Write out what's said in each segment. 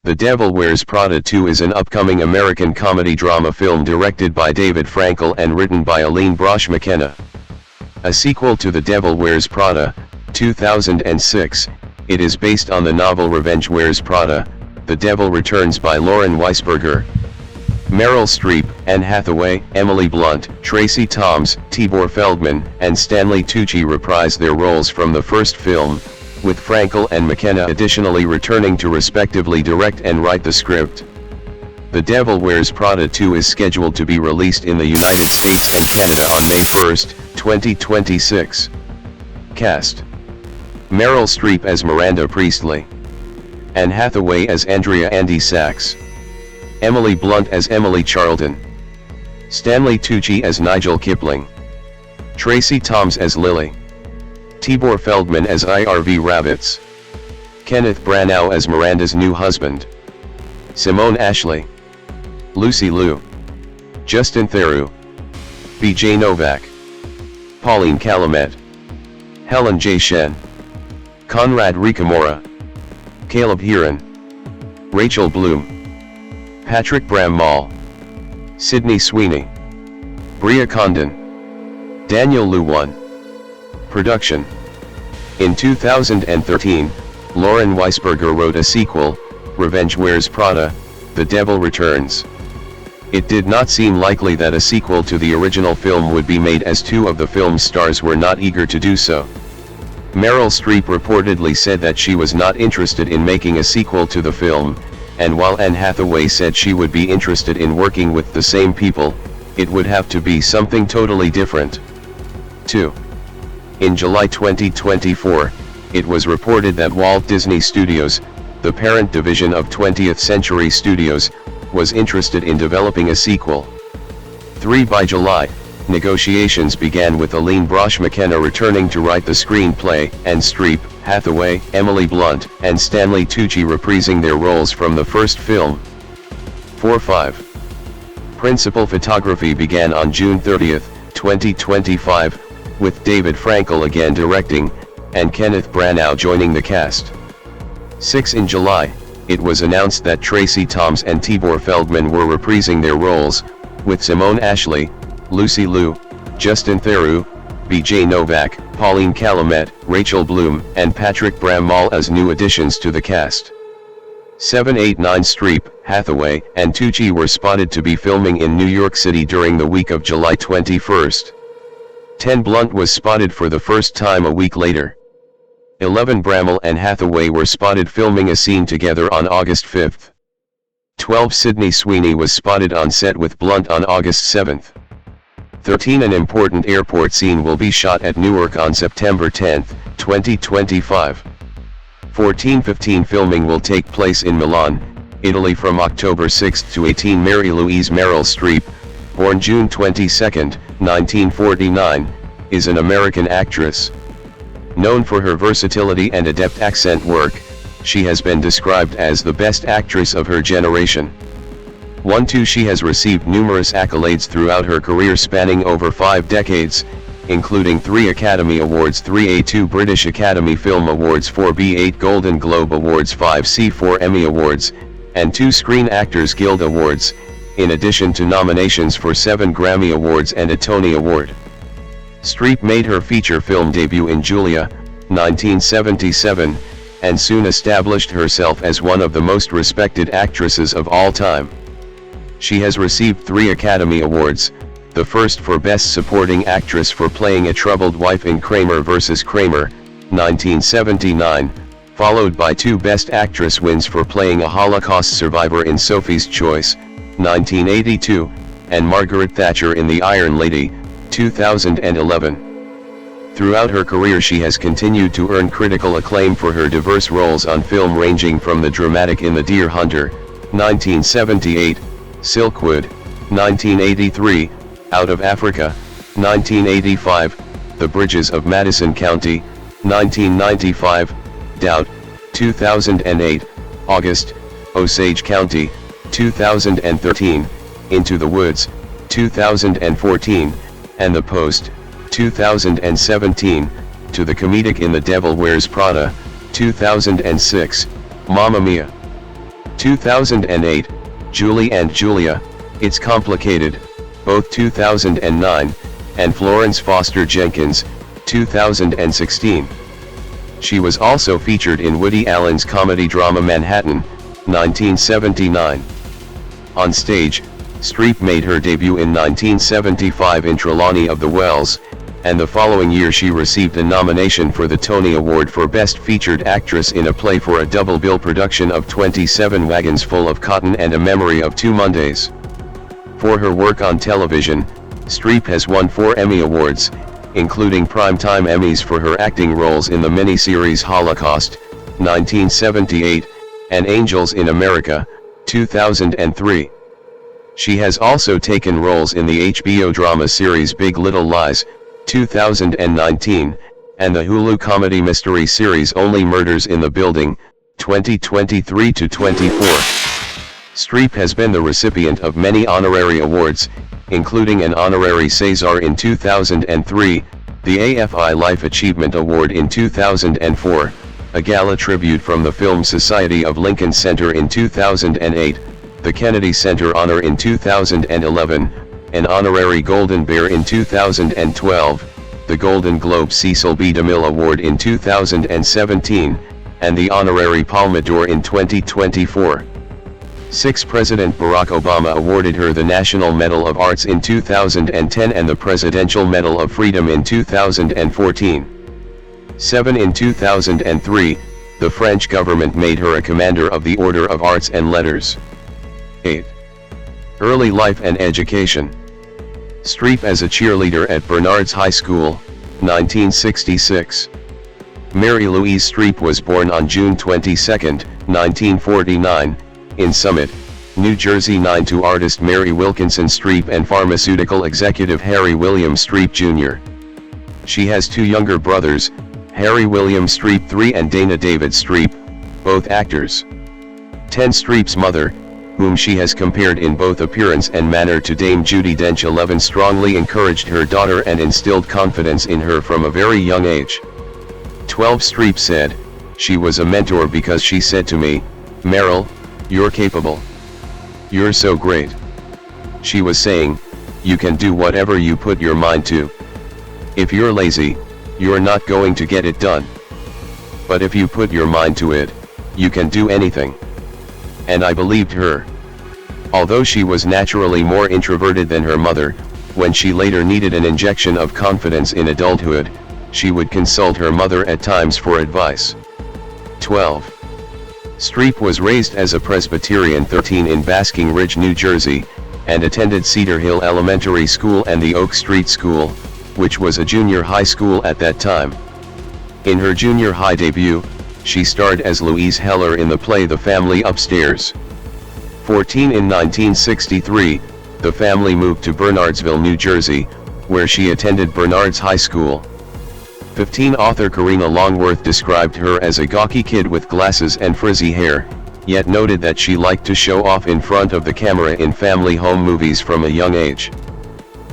The Devil Wears Prada 2 is an upcoming American comedy-drama film directed by David Frankel and written by Aline Brosh McKenna. A sequel to The Devil Wears Prada, 2006, it is based on the novel Revenge Wears Prada, The Devil Returns by Lauren Weisberger. Meryl Streep, Anne Hathaway, Emily Blunt, Tracy Thoms, Tibor Feldman, and Stanley Tucci reprise their roles from the first film, with Frankel and McKenna additionally returning to respectively direct and write the script. The Devil Wears Prada 2 is scheduled to be released in the United States and Canada on May 1, 2026. Cast: Meryl Streep as Miranda Priestley, Anne Hathaway as Andrea Andy Sachs, Emily Blunt as Emily Charlton, Stanley Tucci as Nigel Kipling, Tracy Thoms as Lily, Tibor Feldman as IRV Rabbits, Kenneth Branagh as Miranda's new husband, Simone Ashley, Lucy Liu, Justin Theroux, BJ Novak, Pauline Calumet, Helen J. Shen, Conrad Ricamora, Caleb Heron, Rachel Bloom, Patrick Bram-Mall, Sydney Sweeney, Bria Condon, Daniel Luwan. Production. In 2013, Lauren Weisberger wrote a sequel, Revenge Wears Prada, The Devil Returns. It did not seem likely that a sequel to the original film would be made, as two of the film's stars were not eager to do so. Meryl Streep reportedly said that she was not interested in making a sequel to the film, and while Anne Hathaway said she would be interested in working with the same people, it would have to be something totally different. 2. In July 2024, it was reported that Walt Disney Studios, the parent division of 20th Century Studios, was interested in developing a sequel. 3. By July, negotiations began with Aline Brosh McKenna returning to write the screenplay, and Streep, Hathaway, Emily Blunt, and Stanley Tucci reprising their roles from the first film. 4-5. Principal photography began on June 30, 2025, with David Frankel again directing, and Kenneth Branagh joining the cast. 6. In July, it was announced that Tracy Thoms and Tibor Feldman were reprising their roles, with Simone Ashley, Lucy Liu, Justin Theroux, BJ Novak, Pauline Calumet, Rachel Bloom, and Patrick Bram-Mall as new additions to the cast. 7, 8, 9. Streep, Hathaway, and Tucci were spotted to be filming in New York City during the week of July 21. 10. Blunt was spotted for the first time a week later. 11. Bramall and Hathaway were spotted filming a scene together on August 5. 12. Sydney Sweeney was spotted on set with Blunt on August 7. 13. An important airport scene will be shot at Newark on September 10, 2025. 14. 15. Filming will take place in Milan, Italy from October 6 to 18. Mary Louise Meryl Streep, born June 22, 1949, is an American actress. Known for her versatility and adept accent work, she has been described as the best actress of her generation. 1. 2. She has received numerous accolades throughout her career spanning over 5 decades, including 3 Academy Awards, 3 A2 British Academy Film Awards, 4 B8 Golden Globe Awards, 5 C4 Emmy Awards, and 2 Screen Actors Guild Awards, in addition to nominations for 7 Grammy Awards and a Tony Award. Streep made her feature film debut in Julia, 1977, and soon established herself as one of the most respected actresses of all time. She has received 3 Academy Awards, the first for Best Supporting Actress for playing a troubled wife in Kramer vs. Kramer, 1979, followed by 2 Best Actress wins for playing a Holocaust survivor in Sophie's Choice, 1982, and Margaret Thatcher in The Iron Lady, 2011. Throughout her career she has continued to earn critical acclaim for her diverse roles on film, ranging from the dramatic in The Deer Hunter, 1978, Silkwood, 1983, Out of Africa, 1985, The Bridges of Madison County, 1995, Doubt, 2008, August, Osage County, 2013, Into the Woods, 2014, and The Post, 2017, to the comedic in The Devil Wears Prada, 2006, Mamma Mia. 2008, Julie and Julia, It's Complicated, both 2009, and Florence Foster Jenkins, 2016. She was also featured in Woody Allen's comedy drama Manhattan, 1979. On stage, Streep made her debut in 1975 in Trelawney of the Wells, and the following year she received a nomination for the Tony Award for Best Featured Actress in a Play for a double bill production of 27 Wagons Full of Cotton and A Memory of Two Mondays. For her work on television, Streep has won 4 Emmy Awards, including Primetime Emmys for her acting roles in the miniseries Holocaust, 1978, and Angels in America, 2003. She has also taken roles in the HBO drama series Big Little Lies, 2019, and the Hulu comedy mystery series Only Murders in the Building, 2023-24. Streep has been the recipient of many honorary awards, including an honorary César in 2003, the AFI Life Achievement Award in 2004, a gala tribute from the Film Society of Lincoln Center in 2008, the Kennedy Center Honor in 2011, an honorary Golden Bear in 2012, the Golden Globe Cecil B. DeMille Award in 2017, and the honorary Palme d'Or in 2024. President Barack Obama awarded her the National Medal of Arts in 2010 and the Presidential Medal of Freedom in 2014. In 2003, the French government made her a Commander of the Order of Arts and Letters. 8. Early life and education. Streep as a cheerleader at Bernard's High School, 1966. Mary Louise Streep was born on June 22, 1949, in Summit, New Jersey, to artist Mary Wilkinson Streep and pharmaceutical executive Harry William Streep Jr. She has 2 younger brothers, Harry William Streep III and Dana David Streep, both actors. Streep's mother, whom she has compared in both appearance and manner to Dame Judi Dench, strongly encouraged her daughter and instilled confidence in her from a very young age. Streep said, "She was a mentor because she said to me, 'Meryl, you're capable. You're so great.' She was saying, 'You can do whatever you put your mind to. If you're lazy, you're not going to get it done. But if you put your mind to it, you can do anything.' And I believed her." Although she was naturally more introverted than her mother, when she later needed an injection of confidence in adulthood, she would consult her mother at times for advice. 12. Streep was raised as a Presbyterian 13 in Basking Ridge, New Jersey, and attended Cedar Hill Elementary School and the Oak Street School, which was a junior high school at that time. In her junior high debut, she starred as Louise Heller in the play The Family Upstairs. 14 in 1963, the family moved to Bernardsville, New Jersey, where she attended Bernards High School. 15 Author Karina Longworth described her as a gawky kid with glasses and frizzy hair, yet noted that she liked to show off in front of the camera in family home movies from a young age.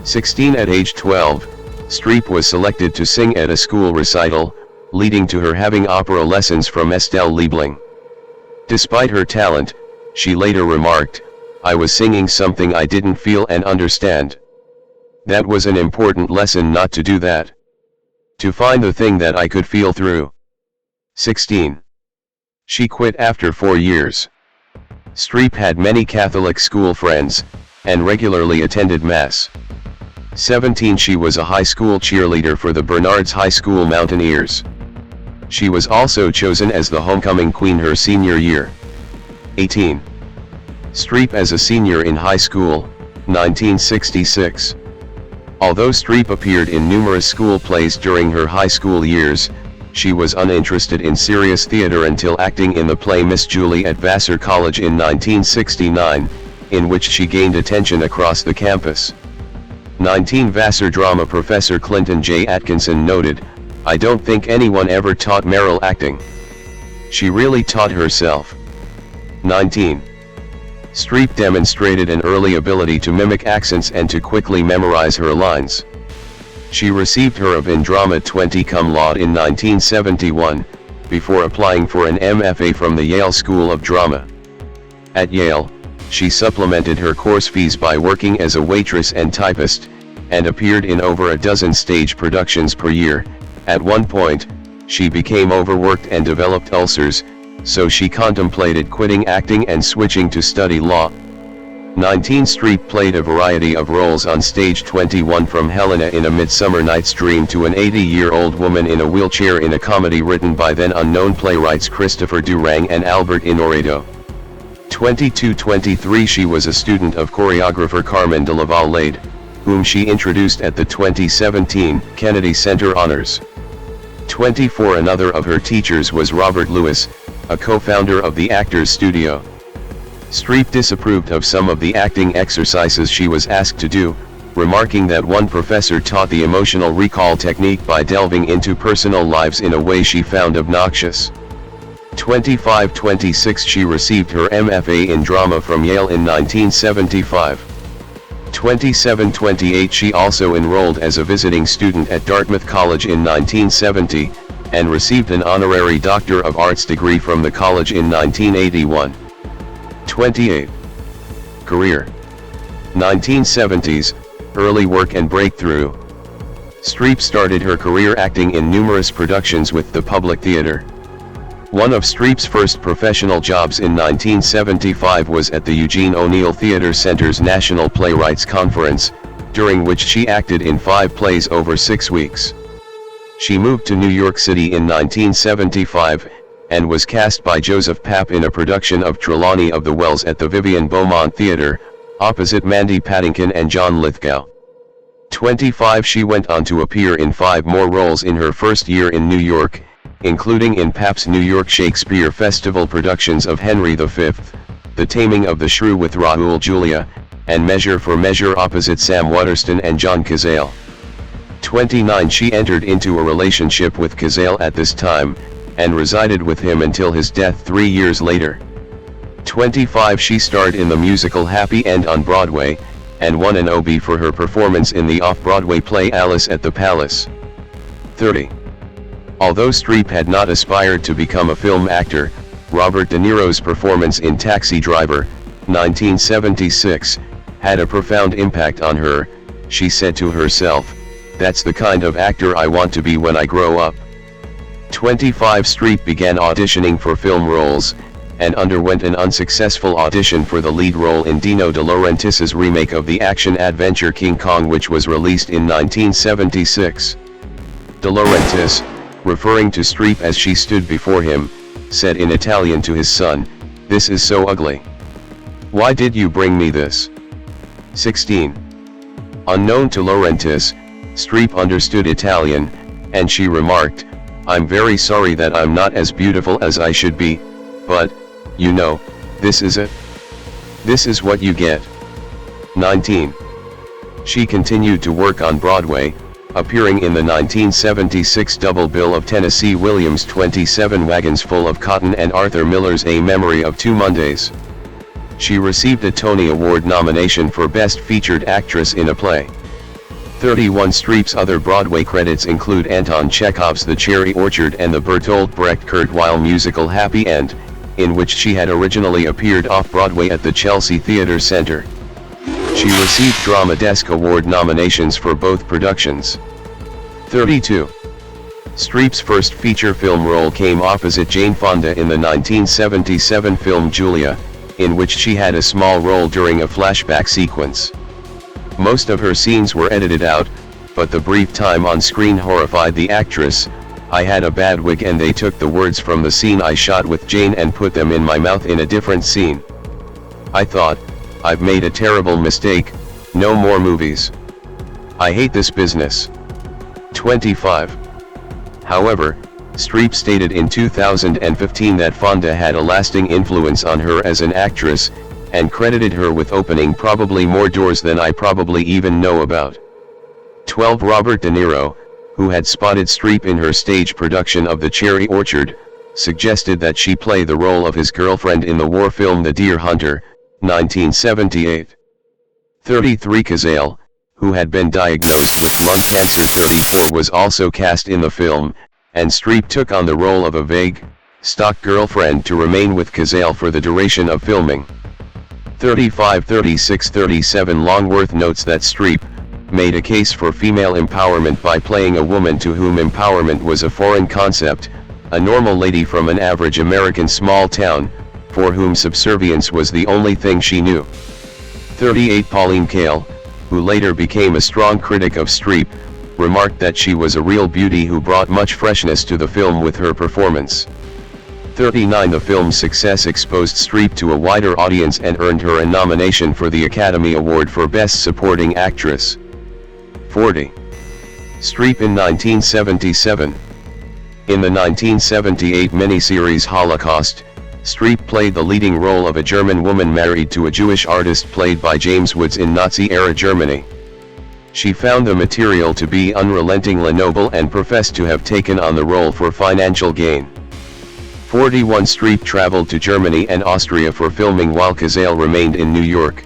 16 At age 12, Streep was selected to sing at a school recital, leading to her having opera lessons from Estelle Liebling. Despite her talent, she later remarked, "I was singing something I didn't feel and understand. That was an important lesson not to do that. To find the thing that I could feel through." 16. She quit after 4 years. Streep had many Catholic school friends, and regularly attended Mass. 17 She was a high school cheerleader for the Bernards High School Mountaineers. She was also chosen as the homecoming queen her senior year. 18. Streep as a senior in high school, 1966. Although Streep appeared in numerous school plays during her high school years, she was uninterested in serious theater until acting in the play Miss Julie at Vassar College in 1969, in which she gained attention across the campus. 19 Vassar drama professor Clinton J. Atkinson noted, "I don't think anyone ever taught Meryl acting. She really taught herself." 19. Streep demonstrated an early ability to mimic accents and to quickly memorize her lines. She received her of in drama 20 cum laude in 1971, before applying for an MFA from the Yale School of Drama. At Yale, she supplemented her course fees by working as a waitress and typist, and appeared in over a dozen stage productions per year. At one point, she became overworked and developed ulcers, so she contemplated quitting acting and switching to study law. 19 Streep played a variety of roles on stage. 21 From Helena in A Midsummer Night's Dream to an 80-year-old woman in a wheelchair in a comedy written by then unknown playwrights Christopher Durang and Albert Inoredo. 22-23 She was a student of choreographer Carmen de Laval-Lade, whom she introduced at the 2017 Kennedy Center Honors. 24 Another of her teachers was Robert Lewis, a co-founder of the Actors Studio. Streep disapproved of some of the acting exercises she was asked to do, remarking that one professor taught the emotional recall technique by delving into personal lives in a way she found obnoxious. 25-26 She received her MFA in drama from Yale in 1975. 27-28 She also enrolled as a visiting student at Dartmouth College in 1970, and received an honorary Doctor of Arts degree from the college in 1981. 28. Career. 1970s, early work and breakthrough. Streep started her career acting in numerous productions with the Public Theatre. One of Streep's first professional jobs in 1975 was at the Eugene O'Neill Theatre Center's National Playwrights Conference, during which she acted in 5 plays over 6 weeks. She moved to New York City in 1975, and was cast by Joseph Papp in a production of Trelawney of the Wells at the Vivian Beaumont Theatre, opposite Mandy Patinkin and John Lithgow. 25 She went on to appear in 5 more roles in her first year in New York, including in Papp's New York Shakespeare Festival productions of Henry V, The Taming of the Shrew with Raoul Julia, and Measure for Measure opposite Sam Waterston and John Cazale. 29 She entered into a relationship with Cazale at this time, and resided with him until his death 3 years later. 25 She starred in the musical Happy End on Broadway, and won an Obie for her performance in the off-Broadway play Alice at the Palace. 30. Although Streep had not aspired to become a film actor, Robert De Niro's performance in Taxi Driver, 1976, had a profound impact on her. She said to herself, "That's the kind of actor I want to be when I grow up." 25 Streep began auditioning for film roles, and underwent an unsuccessful audition for the lead role in Dino De Laurentiis' remake of the action-adventure King Kong, which was released in 1976. De Laurentiis, referring to Streep as she stood before him, said in Italian to his son, "This is so ugly. Why did you bring me this?" 16. Unknown to Laurentiis, Streep understood Italian, and she remarked, "I'm very sorry that I'm not as beautiful as I should be, but, you know, this is it. This is what you get." 19. She continued to work on Broadway, appearing in the 1976 double bill of Tennessee Williams' 27 Wagons Full of Cotton and Arthur Miller's A Memory of Two Mondays. She received a Tony Award nomination for Best Featured Actress in a Play. 31 Streep's other Broadway credits include Anton Chekhov's The Cherry Orchard and the Bertolt Brecht Kurt Weill musical Happy End, in which she had originally appeared off-Broadway at the Chelsea Theatre Center. She received Drama Desk Award nominations for both productions. 32. Streep's first feature film role came opposite Jane Fonda in the 1977 film Julia, in which she had a small role during a flashback sequence. Most of her scenes were edited out, but the brief time on screen horrified the actress. "I had a bad wig and they took the words from the scene I shot with Jane and put them in my mouth in a different scene. I thought, I've made a terrible mistake, no more movies. I hate this business." 25. However, Streep stated in 2015 that Fonda had a lasting influence on her as an actress, and credited her with opening probably more doors than I probably even know about. 12. Robert De Niro, who had spotted Streep in her stage production of The Cherry Orchard, suggested that she play the role of his girlfriend in the war film The Deer Hunter, 1978. 33. Cazale, who had been diagnosed with lung cancer 34, was also cast in the film, and Streep took on the role of a vague, stock girlfriend to remain with Cazale for the duration of filming. 35, 36, 37 Longworth notes that Streep made a case for female empowerment by playing a woman to whom empowerment was a foreign concept, a normal lady from an average American small town, for whom subservience was the only thing she knew. 38 Pauline Kael, who later became a strong critic of Streep, remarked that she was a real beauty who brought much freshness to the film with her performance. 39 The film's success exposed Streep to a wider audience and earned her a nomination for the Academy Award for Best Supporting Actress. 40. Streep in 1977. In the 1978 miniseries Holocaust, Streep played the leading role of a German woman married to a Jewish artist played by James Woods in Nazi-era Germany. She found the material to be unrelentingly noble and professed to have taken on the role for financial gain. 41 Streep traveled to Germany and Austria for filming while Cazale remained in New York.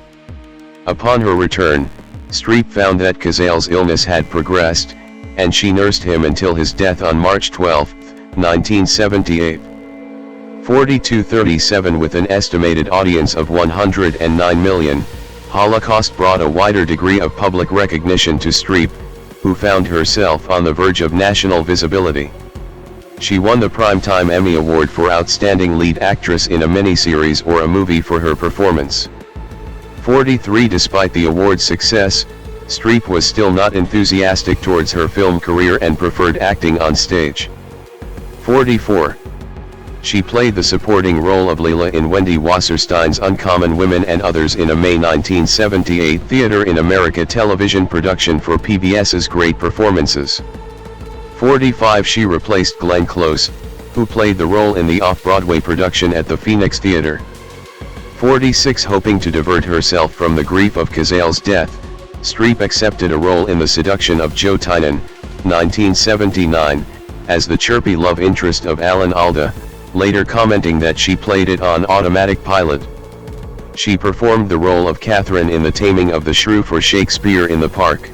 Upon her return, Streep found that Cazale's illness had progressed, and she nursed him until his death on March 12, 1978. 42:37 With an estimated audience of 109 million, Holocaust brought a wider degree of public recognition to Streep, who found herself on the verge of national visibility. She won the Primetime Emmy Award for Outstanding Lead Actress in a Miniseries or a Movie for her performance. 43 Despite the award's success, Streep was still not enthusiastic towards her film career and preferred acting on stage. 44. She played the supporting role of Leela in Wendy Wasserstein's Uncommon Women and Others in a May 1978 Theater in America television production for PBS's Great Performances. 45 She replaced Glenn Close, who played the role in the off-Broadway production at the Phoenix Theater. 46 Hoping to divert herself from the grief of Cazale's death, Streep accepted a role in The Seduction of Joe Tynan, 1979, as the chirpy love interest of Alan Alda, later commenting that she played it on automatic pilot. She performed the role of Catherine in The Taming of the Shrew for Shakespeare in the Park.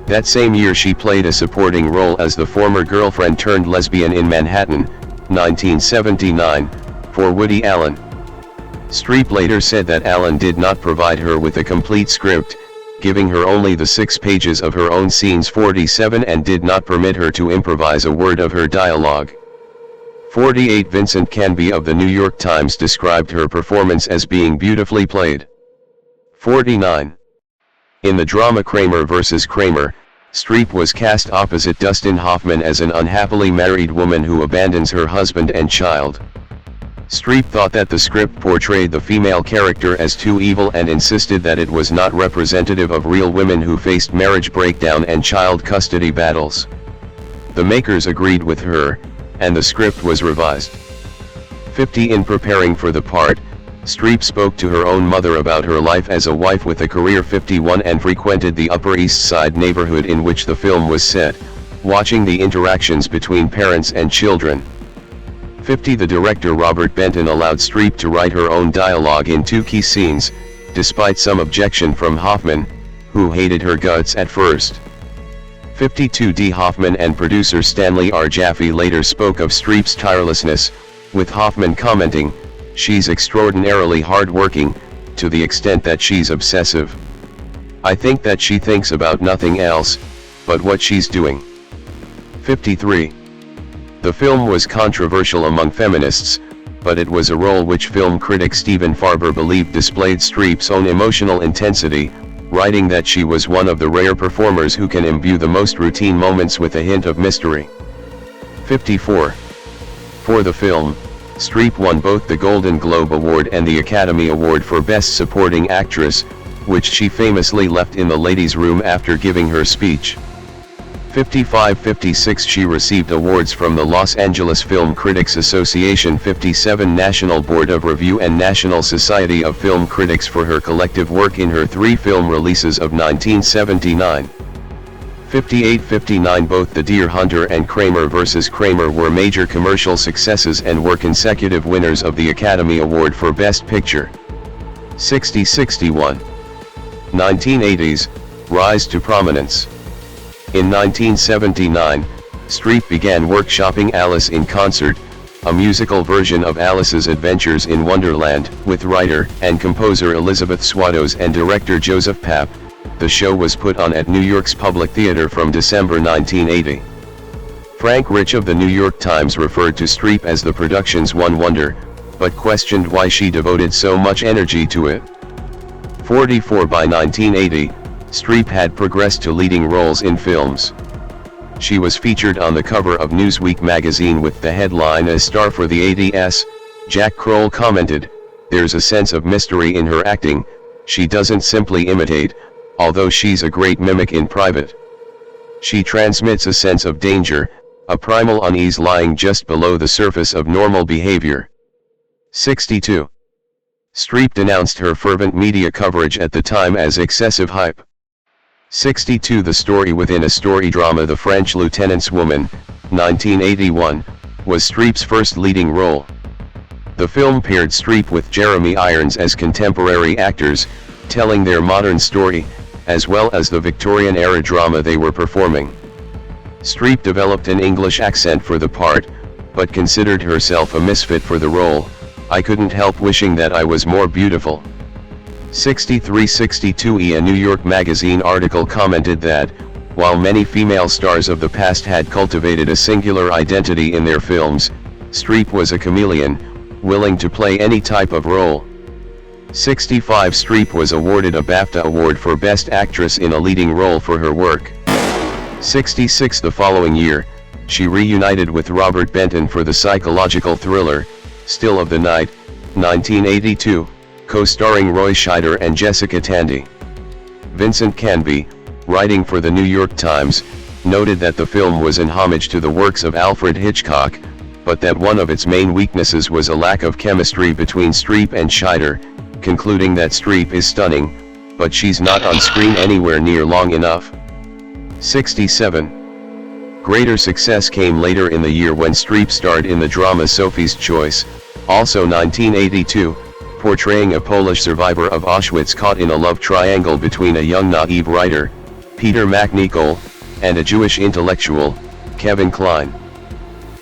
That same year she played a supporting role as the former girlfriend turned lesbian in Manhattan, 1979, for Woody Allen. Streep later said that Allen did not provide her with a complete script, giving her only the 6 pages of her own scenes. 47 And did not permit her to improvise a word of her dialogue. 48 Vincent Canby of the New York Times described her performance as being beautifully played. 49. In the drama Kramer vs. Kramer, Streep was cast opposite Dustin Hoffman as an unhappily married woman who abandons her husband and child. Streep thought that the script portrayed the female character as too evil and insisted that it was not representative of real women who faced marriage breakdown and child custody battles. The makers agreed with her, and the script was revised. 50 In preparing for the part, Streep spoke to her own mother about her life as a wife with a career. 51 And frequented the Upper East Side neighborhood in which the film was set, watching the interactions between parents and children. 50 The director Robert Benton allowed Streep to write her own dialogue in 2 key scenes, despite some objection from Hoffman, who hated her guts at first. 52 D. Hoffman and producer Stanley R. Jaffe later spoke of Streep's tirelessness, with Hoffman commenting, "She's extraordinarily hard-working, to the extent that she's obsessive. I think that she thinks about nothing else, but what she's doing." 53. The film was controversial among feminists, but it was a role which film critic Stephen Farber believed displayed Streep's own emotional intensity, writing that she was one of the rare performers who can imbue the most routine moments with a hint of mystery. 54. For the film, Streep won both the Golden Globe Award and the Academy Award for Best Supporting Actress, which she famously left in the ladies' room after giving her speech. 55-56 She received awards from the Los Angeles Film Critics Association, 57 National Board of Review and National Society of Film Critics for her collective work in her 3 film releases of 1979. 58-59 Both The Deer Hunter and Kramer vs. Kramer were major commercial successes and were consecutive winners of the Academy Award for Best Picture. 60-61. 1980s, Rise to Prominence. In 1979, Streep began workshopping Alice in Concert, a musical version of Alice's Adventures in Wonderland, with writer and composer Elizabeth Swados and director Joseph Papp. The show was put on at New York's Public Theater from December 1980. Frank Rich of the New York Times referred to Streep as the production's one wonder, but questioned why she devoted so much energy to it. 44 By 1980, Streep had progressed to leading roles in films. She was featured on the cover of Newsweek magazine with the headline "A Star for the ADS." Jack Kroll commented, "There's a sense of mystery in her acting, she doesn't simply imitate, although she's a great mimic in private. She transmits a sense of danger, a primal unease lying just below the surface of normal behavior." 62. Streep denounced her fervent media coverage at the time as excessive hype. 62. The story within a story drama The French Lieutenant's Woman, 1981, was Streep's first leading role. The film paired Streep with Jeremy Irons as contemporary actors, telling their modern story, as well as the Victorian-era drama they were performing. Streep developed an English accent for the part, but considered herself a misfit for the role. "I couldn't help wishing that I was more beautiful." 63-62. A New York Magazine article commented that, while many female stars of the past had cultivated a singular identity in their films, Streep was a chameleon, willing to play any type of role. 65. Streep was awarded a BAFTA Award for Best Actress in a Leading Role for her work. 66. The following year, she reunited with Robert Benton for the psychological thriller, Still of the Night, 1982, co-starring Roy Scheider and Jessica Tandy. Vincent Canby, writing for the New York Times, noted that the film was an homage to the works of Alfred Hitchcock, but that one of its main weaknesses was a lack of chemistry between Streep and Scheider, concluding that Streep is stunning, but she's not on screen anywhere near long enough. 67. Greater success came later in the year when Streep starred in the drama Sophie's Choice, also 1982, portraying a Polish survivor of Auschwitz caught in a love triangle between a young naive writer, Peter MacNicol, and a Jewish intellectual, Kevin Kline.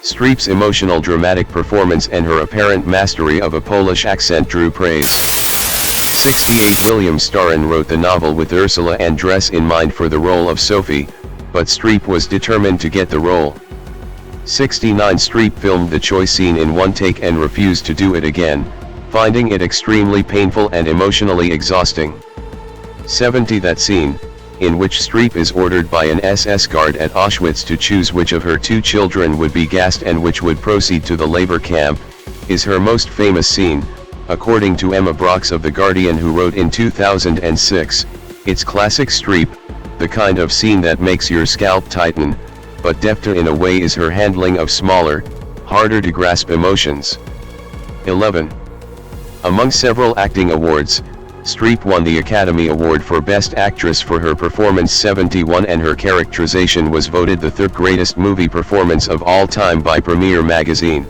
Streep's emotional dramatic performance and her apparent mastery of a Polish accent drew praise. 68. William Starrin wrote the novel with Ursula Andress in mind for the role of Sophie, but Streep was determined to get the role. 69. Streep filmed the choice scene in one take and refused to do it again, finding it extremely painful and emotionally exhausting. 70. That scene, in which Streep is ordered by an SS guard at Auschwitz to choose which of her two children would be gassed and which would proceed to the labor camp, is her most famous scene, according to Emma Brox of The Guardian, who wrote in 2006, "It's classic Streep, the kind of scene that makes your scalp tighten, but defter in a way is her handling of smaller, harder to grasp emotions." 11. Among several acting awards, Streep won the Academy Award for Best Actress for her performance 71, and her characterization was voted the third greatest movie performance of all time by Premiere magazine.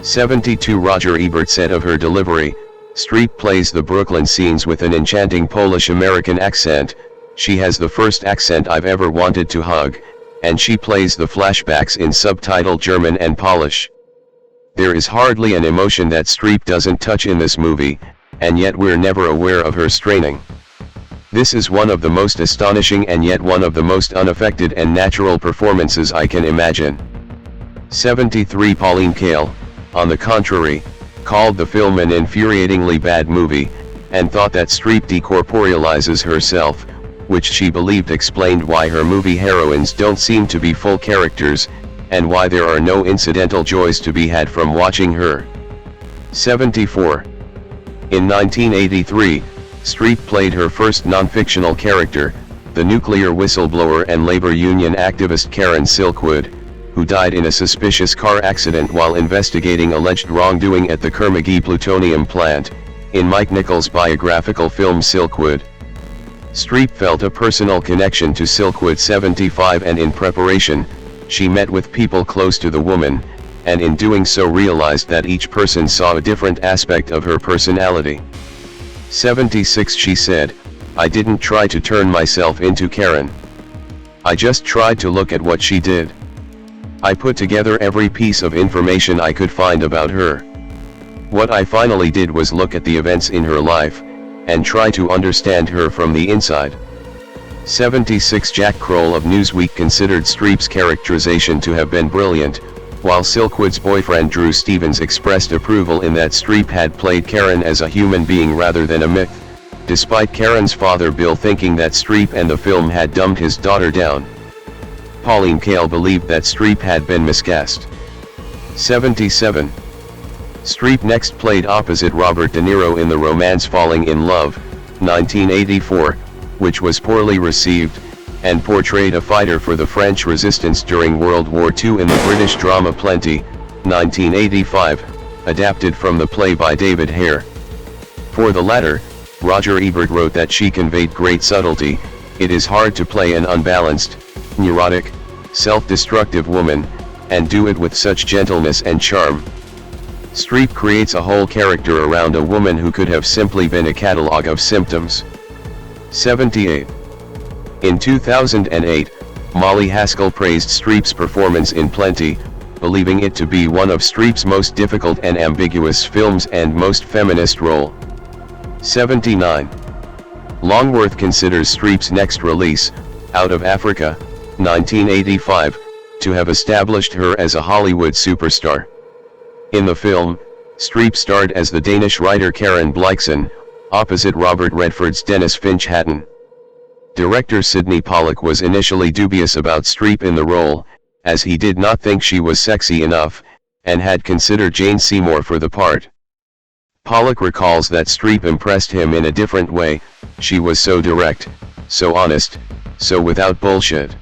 72. Roger Ebert said of her delivery, "Streep plays the Brooklyn scenes with an enchanting Polish-American accent, she has the first accent I've ever wanted to hug, and she plays the flashbacks in subtitled German and Polish. There is hardly an emotion that Streep doesn't touch in this movie, and yet we're never aware of her straining. This is one of the most astonishing and yet one of the most unaffected and natural performances I can imagine." 73. Pauline Kael, on the contrary, called the film an infuriatingly bad movie, and thought that Streep decorporealizes herself, which she believed explained why her movie heroines don't seem to be full characters, and why there are no incidental joys to be had from watching her. 74. In 1983, Streep played her first non-fictional character, the nuclear whistleblower and labor union activist Karen Silkwood, who died in a suspicious car accident while investigating alleged wrongdoing at the Kerr-McGee plutonium plant, in Mike Nichols' biographical film Silkwood. Streep felt a personal connection to Silkwood. 75. And in preparation, she met with people close to the woman, and in doing so realized that each person saw a different aspect of her personality. 76. She said, "I didn't try to turn myself into Karen. I just tried to look at what she did. I put together every piece of information I could find about her. What I finally did was look at the events in her life, and try to understand her from the inside. 76 Jack Kroll of Newsweek considered Streep's characterization to have been brilliant, while Silkwood's boyfriend Drew Stevens expressed approval in that Streep had played Karen as a human being rather than a myth, despite Karen's father Bill thinking that Streep and the film had dumbed his daughter down. Pauline Kael believed that Streep had been miscast. 77. Streep next played opposite Robert De Niro in the romance Falling in Love, 1984, which was poorly received, and portrayed a fighter for the French resistance during World War II in the British drama Plenty, 1985, adapted from the play by David Hare. For the latter, Roger Ebert wrote that she conveyed great subtlety. It is hard to play an unbalanced, neurotic, self-destructive woman, and do it with such gentleness and charm. Streep creates a whole character around a woman who could have simply been a catalog of symptoms. 78. In 2008, Molly Haskell praised Streep's performance in Plenty, believing it to be one of Streep's most difficult and ambiguous films and most feminist role. 79. Longworth considers Streep's next release, Out of Africa, 1985, to have established her as a Hollywood superstar. In the film, Streep starred as the Danish writer Karen Blixen, opposite Robert Redford's Dennis Finch Hatton. Director Sidney Pollack was initially dubious about Streep in the role, as he did not think she was sexy enough, and had considered Jane Seymour for the part. Pollack recalls that Streep impressed him in a different way. She was so direct, so honest, so without bullshit.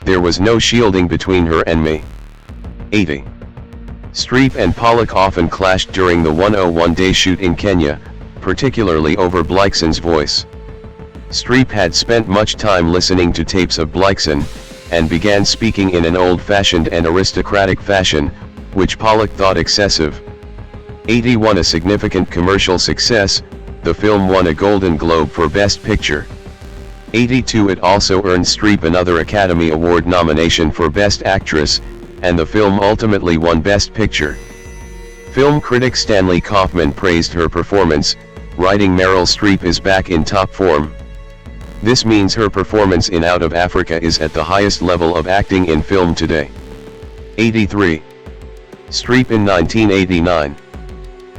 There was no shielding between her and me. 80. Streep and Pollack often clashed during the 101-day shoot in Kenya, particularly over Blixen's voice. Streep had spent much time listening to tapes of Blixen, and began speaking in an old-fashioned and aristocratic fashion, which Pollack thought excessive. 81. A significant commercial success, the film won a Golden Globe for Best Picture. 82. It also earned Streep another Academy Award nomination for Best Actress, and the film ultimately won Best Picture. Film critic Stanley Kaufman praised her performance, writing Meryl Streep is back in top form. This means her performance in Out of Africa is at the highest level of acting in film today. 83. Streep in 1989.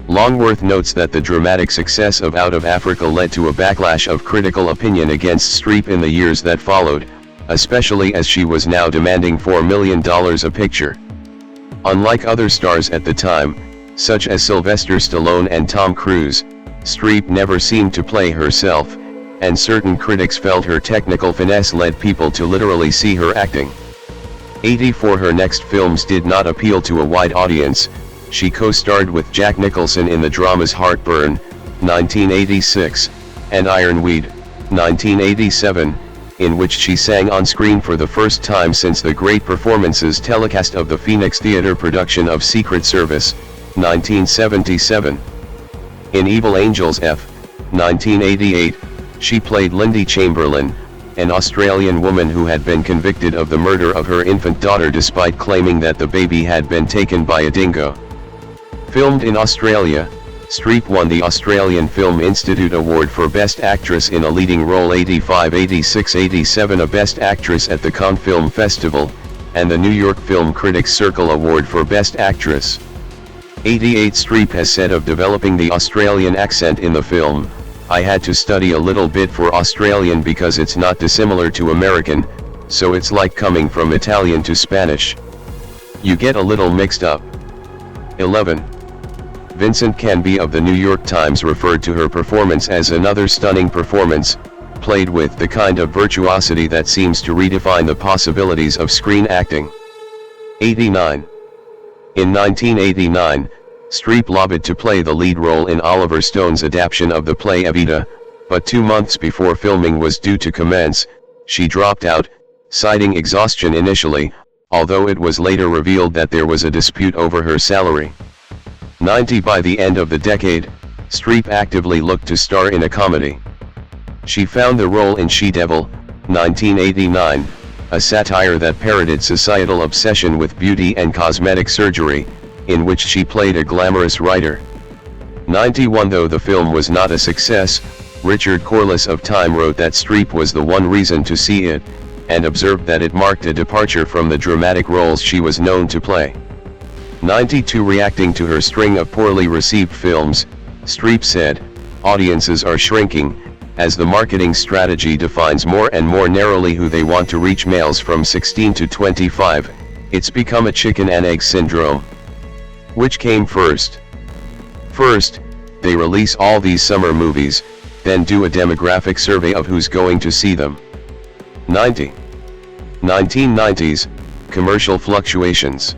Longworth notes that the dramatic success of Out of Africa led to a backlash of critical opinion against Streep in the years that followed, especially as she was now demanding $4 million a picture. Unlike other stars at the time, such as Sylvester Stallone and Tom Cruise, Streep never seemed to play herself, and certain critics felt her technical finesse led people to literally see her acting. 84. Her next films did not appeal to a wide audience. She co-starred with Jack Nicholson in the dramas Heartburn, 1986, and Ironweed, 1987, in which she sang on screen for the first time since the great performances telecast of the Phoenix Theatre production of Secret Service, 1977. In Evil Angels F, 1988, she played Lindy Chamberlain, an Australian woman who had been convicted of the murder of her infant daughter despite claiming that the baby had been taken by a dingo. Filmed in Australia, Streep won the Australian Film Institute Award for Best Actress in a Leading Role 85, 86, 87, a Best Actress at the Cannes Film Festival, and the New York Film Critics Circle Award for Best Actress. 88. Streep has said of developing the Australian accent in the film, I had to study a little bit for Australian because it's not dissimilar to American, so it's like coming from Italian to Spanish. You get a little mixed up. 11. Vincent Canby of the New York Times referred to her performance as another stunning performance, played with the kind of virtuosity that seems to redefine the possibilities of screen acting. 89. In 1989, Streep lobbied to play the lead role in Oliver Stone's adaptation of the play Evita, but 2 months before filming was due to commence, she dropped out, citing exhaustion initially, although it was later revealed that there was a dispute over her salary. 90. By the end of the decade, Streep actively looked to star in a comedy. She found the role in She-Devil, 1989, a satire that parodied societal obsession with beauty and cosmetic surgery, in which she played a glamorous writer. 91. Though the film was not a success, Richard Corliss of Time wrote that Streep was the one reason to see it, and observed that it marked a departure from the dramatic roles she was known to play. 92. Reacting to her string of poorly received films, Streep said, "Audiences are shrinking, as the marketing strategy defines more and more narrowly who they want to reach, males from 16 to 25, it's become a chicken and egg syndrome. Which came first? First, they release all these summer movies, then do a demographic survey of who's going to see them." 90. 1990s, commercial fluctuations.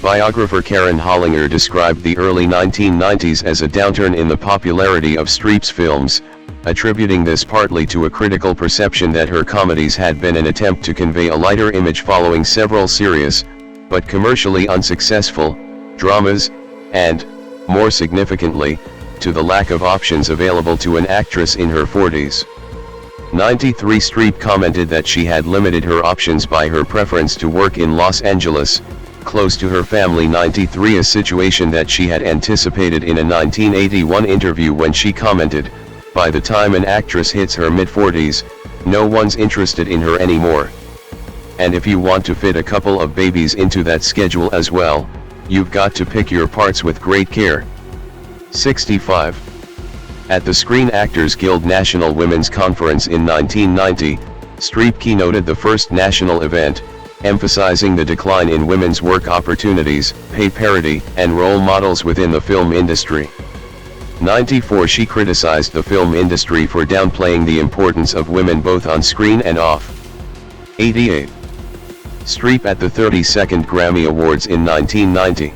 Biographer Karen Hollinger described the early 1990s as a downturn in the popularity of Streep's films, attributing this partly to a critical perception that her comedies had been an attempt to convey a lighter image following several serious, but commercially unsuccessful, dramas, and, more significantly, to the lack of options available to an actress in her 40s. 93. Streep commented that she had limited her options by her preference to work in Los Angeles, close to her family. 93. A situation that she had anticipated in a 1981 interview when she commented, "By the time an actress hits her mid-40s, no one's interested in her anymore. And if you want to fit a couple of babies into that schedule as well, you've got to pick your parts with great care." 65. At the Screen Actors Guild National Women's Conference in 1990, Streep keynoted the first national event, emphasizing the decline in women's work opportunities, pay parity, and role models within the film industry. 94. She criticized the film industry for downplaying the importance of women both on screen and off. 88. Streep at the 32nd Grammy Awards in 1990.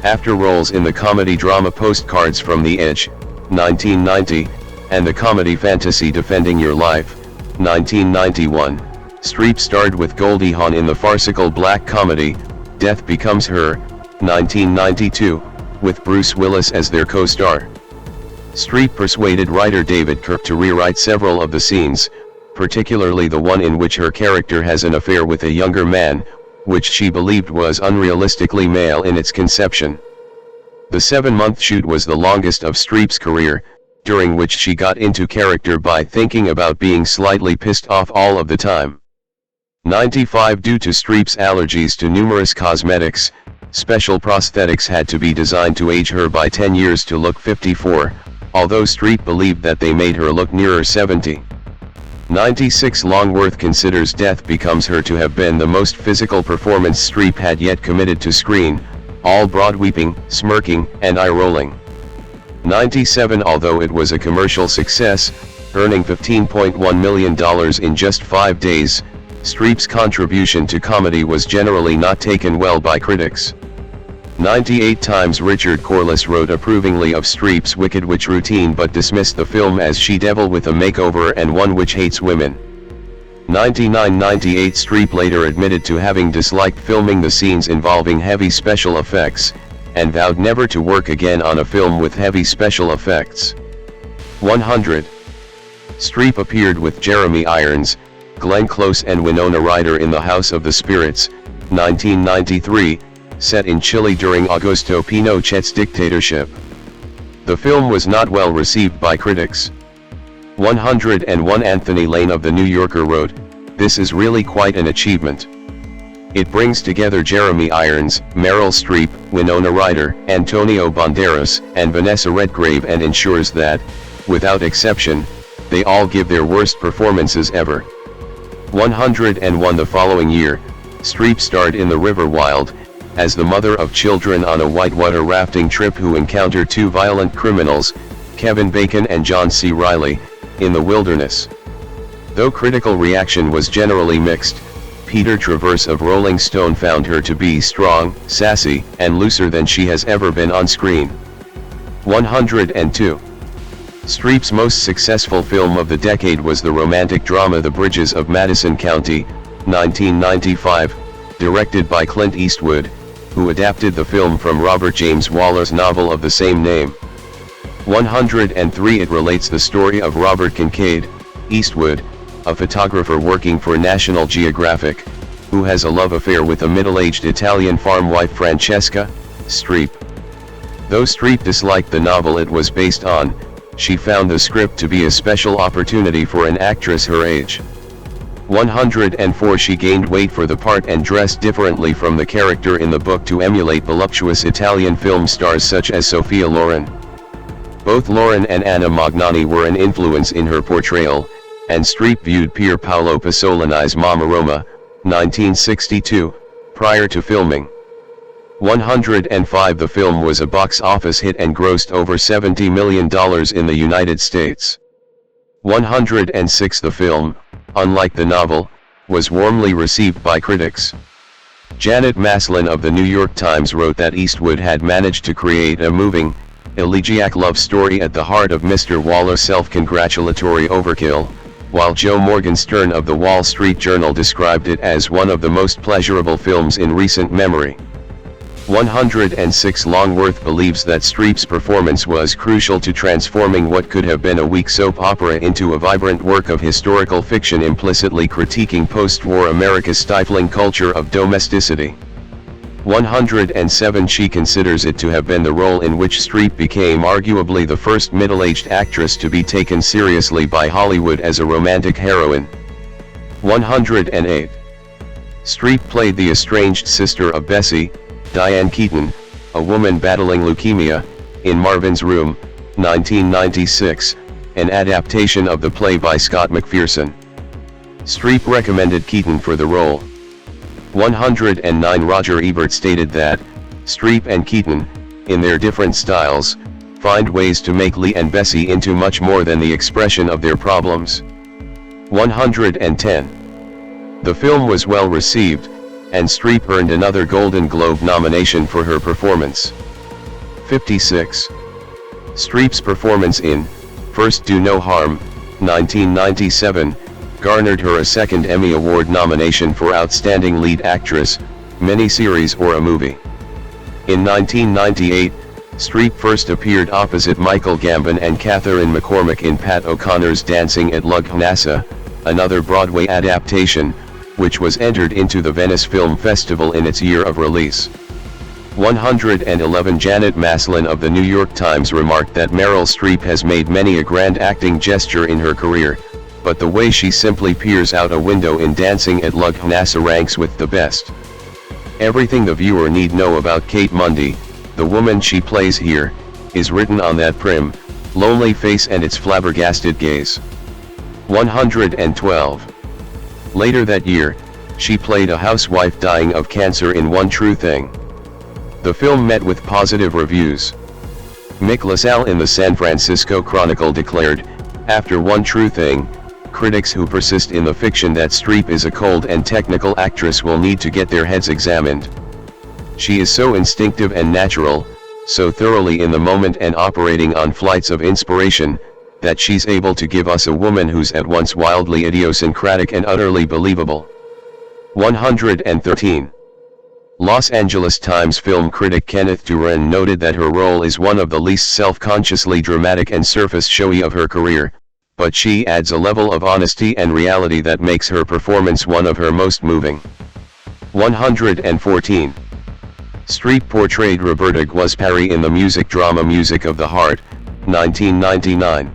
After roles in the comedy-drama Postcards from the Edge, 1990, and the comedy fantasy Defending Your Life, 1991, Streep starred with Goldie Hawn in the farcical black comedy, Death Becomes Her, 1992, with Bruce Willis as their co-star. Streep persuaded writer David Kirk to rewrite several of the scenes, particularly the one in which her character has an affair with a younger man, which she believed was unrealistically male in its conception. The 7-month shoot was the longest of Streep's career, during which she got into character by thinking about being slightly pissed off all of the time. 95. Due to Streep's allergies to numerous cosmetics, special prosthetics had to be designed to age her by 10 years to look 54, although Streep believed that they made her look nearer 70. 96. Longworth considers Death Becomes Her to have been the most physical performance Streep had yet committed to screen, all broad weeping, smirking, and eye-rolling. 97. Although it was a commercial success, earning $15.1 million in just 5 days, Streep's contribution to comedy was generally not taken well by critics. 98 times Richard Corliss wrote approvingly of Streep's Wicked Witch routine but dismissed the film as she-devil with a makeover and one which hates women. 99. Streep later admitted to having disliked filming the scenes involving heavy special effects, and vowed never to work again on a film with heavy special effects. 100. Streep appeared with Jeremy Irons, Glenn Close and Winona Ryder in The House of the Spirits, 1993, set in Chile during Augusto Pinochet's dictatorship. The film was not well received by critics. 101. Anthony Lane of The New Yorker wrote, "This is really quite an achievement. It brings together Jeremy Irons, Meryl Streep, Winona Ryder, Antonio Banderas, and Vanessa Redgrave and ensures that, without exception, they all give their worst performances ever." 101. The following year, Streep starred in The River Wild, as the mother of children on a whitewater rafting trip who encounter two violent criminals, Kevin Bacon and John C. Reilly, in the wilderness. Though critical reaction was generally mixed, Peter Travers of Rolling Stone found her to be strong, sassy, and looser than she has ever been on screen. 102. Streep's most successful film of the decade was the romantic drama The Bridges of Madison County, 1995, directed by Clint Eastwood, who adapted the film from Robert James Waller's novel of the same name. 103. It relates the story of Robert Kincaid, Eastwood, a photographer working for National Geographic, who has a love affair with a middle-aged Italian farm wife Francesca Streep. Though Streep disliked the novel it was based on, she found the script to be a special opportunity for an actress her age. 104 She gained weight for the part and dressed differently from the character in the book to emulate voluptuous Italian film stars such as Sophia Loren. Both Loren and Anna Magnani were an influence in her portrayal, and Streep viewed Pier Paolo Pasolini's Mamma Roma, 1962, prior to filming. 105 The film was a box office hit and grossed over $70 million in the United States. 106 The film, unlike the novel, was warmly received by critics. Janet Maslin of the New York Times wrote that Eastwood had managed to create a moving, elegiac love story at the heart of Mr. Waller's self-congratulatory overkill, while Joe Morgenstern of the Wall Street Journal described it as one of the most pleasurable films in recent memory. 106 Longworth believes that Streep's performance was crucial to transforming what could have been a weak soap opera into a vibrant work of historical fiction implicitly critiquing post-war America's stifling culture of domesticity. 107 She considers it to have been the role in which Streep became arguably the first middle-aged actress to be taken seriously by Hollywood as a romantic heroine. 108 Streep played the estranged sister of Bessie, Diane Keaton, a woman battling leukemia, in Marvin's Room, 1996, an adaptation of the play by Scott McPherson. Streep recommended Keaton for the role. 109 Roger Ebert stated that, Streep and Keaton, in their different styles, find ways to make Lee and Bessie into much more than the expression of their problems. 110 The film was well received, and Streep earned another Golden Globe nomination for her performance. 56 Streep's performance in First Do No Harm, 1997, garnered her a second Emmy Award nomination for Outstanding Lead Actress, Miniseries or a Movie. In 1998, Streep first appeared opposite Michael Gambon and Catherine McCormack in Pat O'Connor's Dancing at Lough Neagh, another Broadway adaptation, which was entered into the Venice Film Festival in its year of release. 111 Janet Maslin of the New York Times remarked that Meryl Streep has made many a grand acting gesture in her career, but the way she simply peers out a window in Dancing at Lough Neagh ranks with the best. Everything the viewer need know about Kate Mundy, the woman she plays here, is written on that prim, lonely face and its flabbergasted gaze. 112 Later that year, she played a housewife dying of cancer in One True Thing. The film met with positive reviews. Mick LaSalle in the San Francisco Chronicle declared, after One True Thing, critics who persist in the fiction that Streep is a cold and technical actress will need to get their heads examined. She is so instinctive and natural, so thoroughly in the moment and operating on flights of inspiration, that she's able to give us a woman who's at once wildly idiosyncratic and utterly believable. 113 Los Angeles Times film critic Kenneth Turan noted that her role is one of the least self-consciously dramatic and surface-showy of her career, but she adds a level of honesty and reality that makes her performance one of her most moving. 114 Streep portrayed Roberta Guaspari in the music drama Music of the Heart, 1999.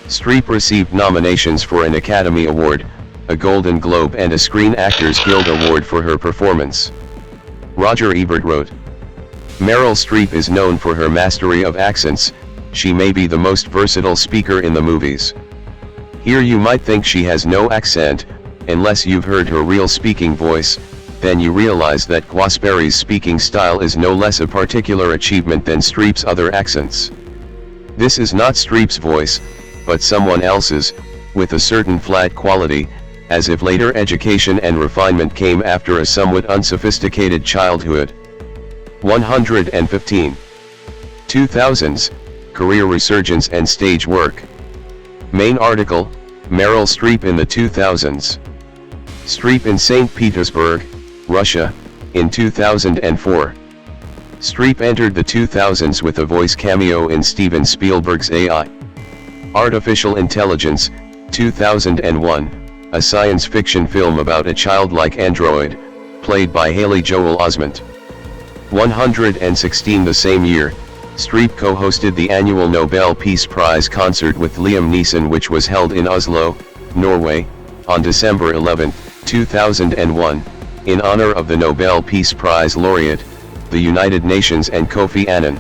Streep received nominations for an Academy Award, a Golden Globe and a Screen Actors Guild Award for her performance. Roger Ebert wrote, Meryl Streep is known for her mastery of accents, she may be the most versatile speaker in the movies. Here you might think she has no accent, unless you've heard her real speaking voice, then you realize that Guaspari's speaking style is no less a particular achievement than Streep's other accents. This is not Streep's voice, but someone else's, with a certain flat quality, as if later education and refinement came after a somewhat unsophisticated childhood. 115 2000s, Career Resurgence and Stage Work. Main article, Meryl Streep in the 2000s. Streep in St. Petersburg, Russia, in 2004. Streep entered the 2000s with a voice cameo in Steven Spielberg's AI. Artificial Intelligence, 2001, a science fiction film about a childlike android, played by Haley Joel Osment. 116 the same year, Streep co-hosted the annual Nobel Peace Prize concert with Liam Neeson, which was held in Oslo, Norway, on December 11, 2001, in honor of the Nobel Peace Prize laureate, the United Nations and Kofi Annan.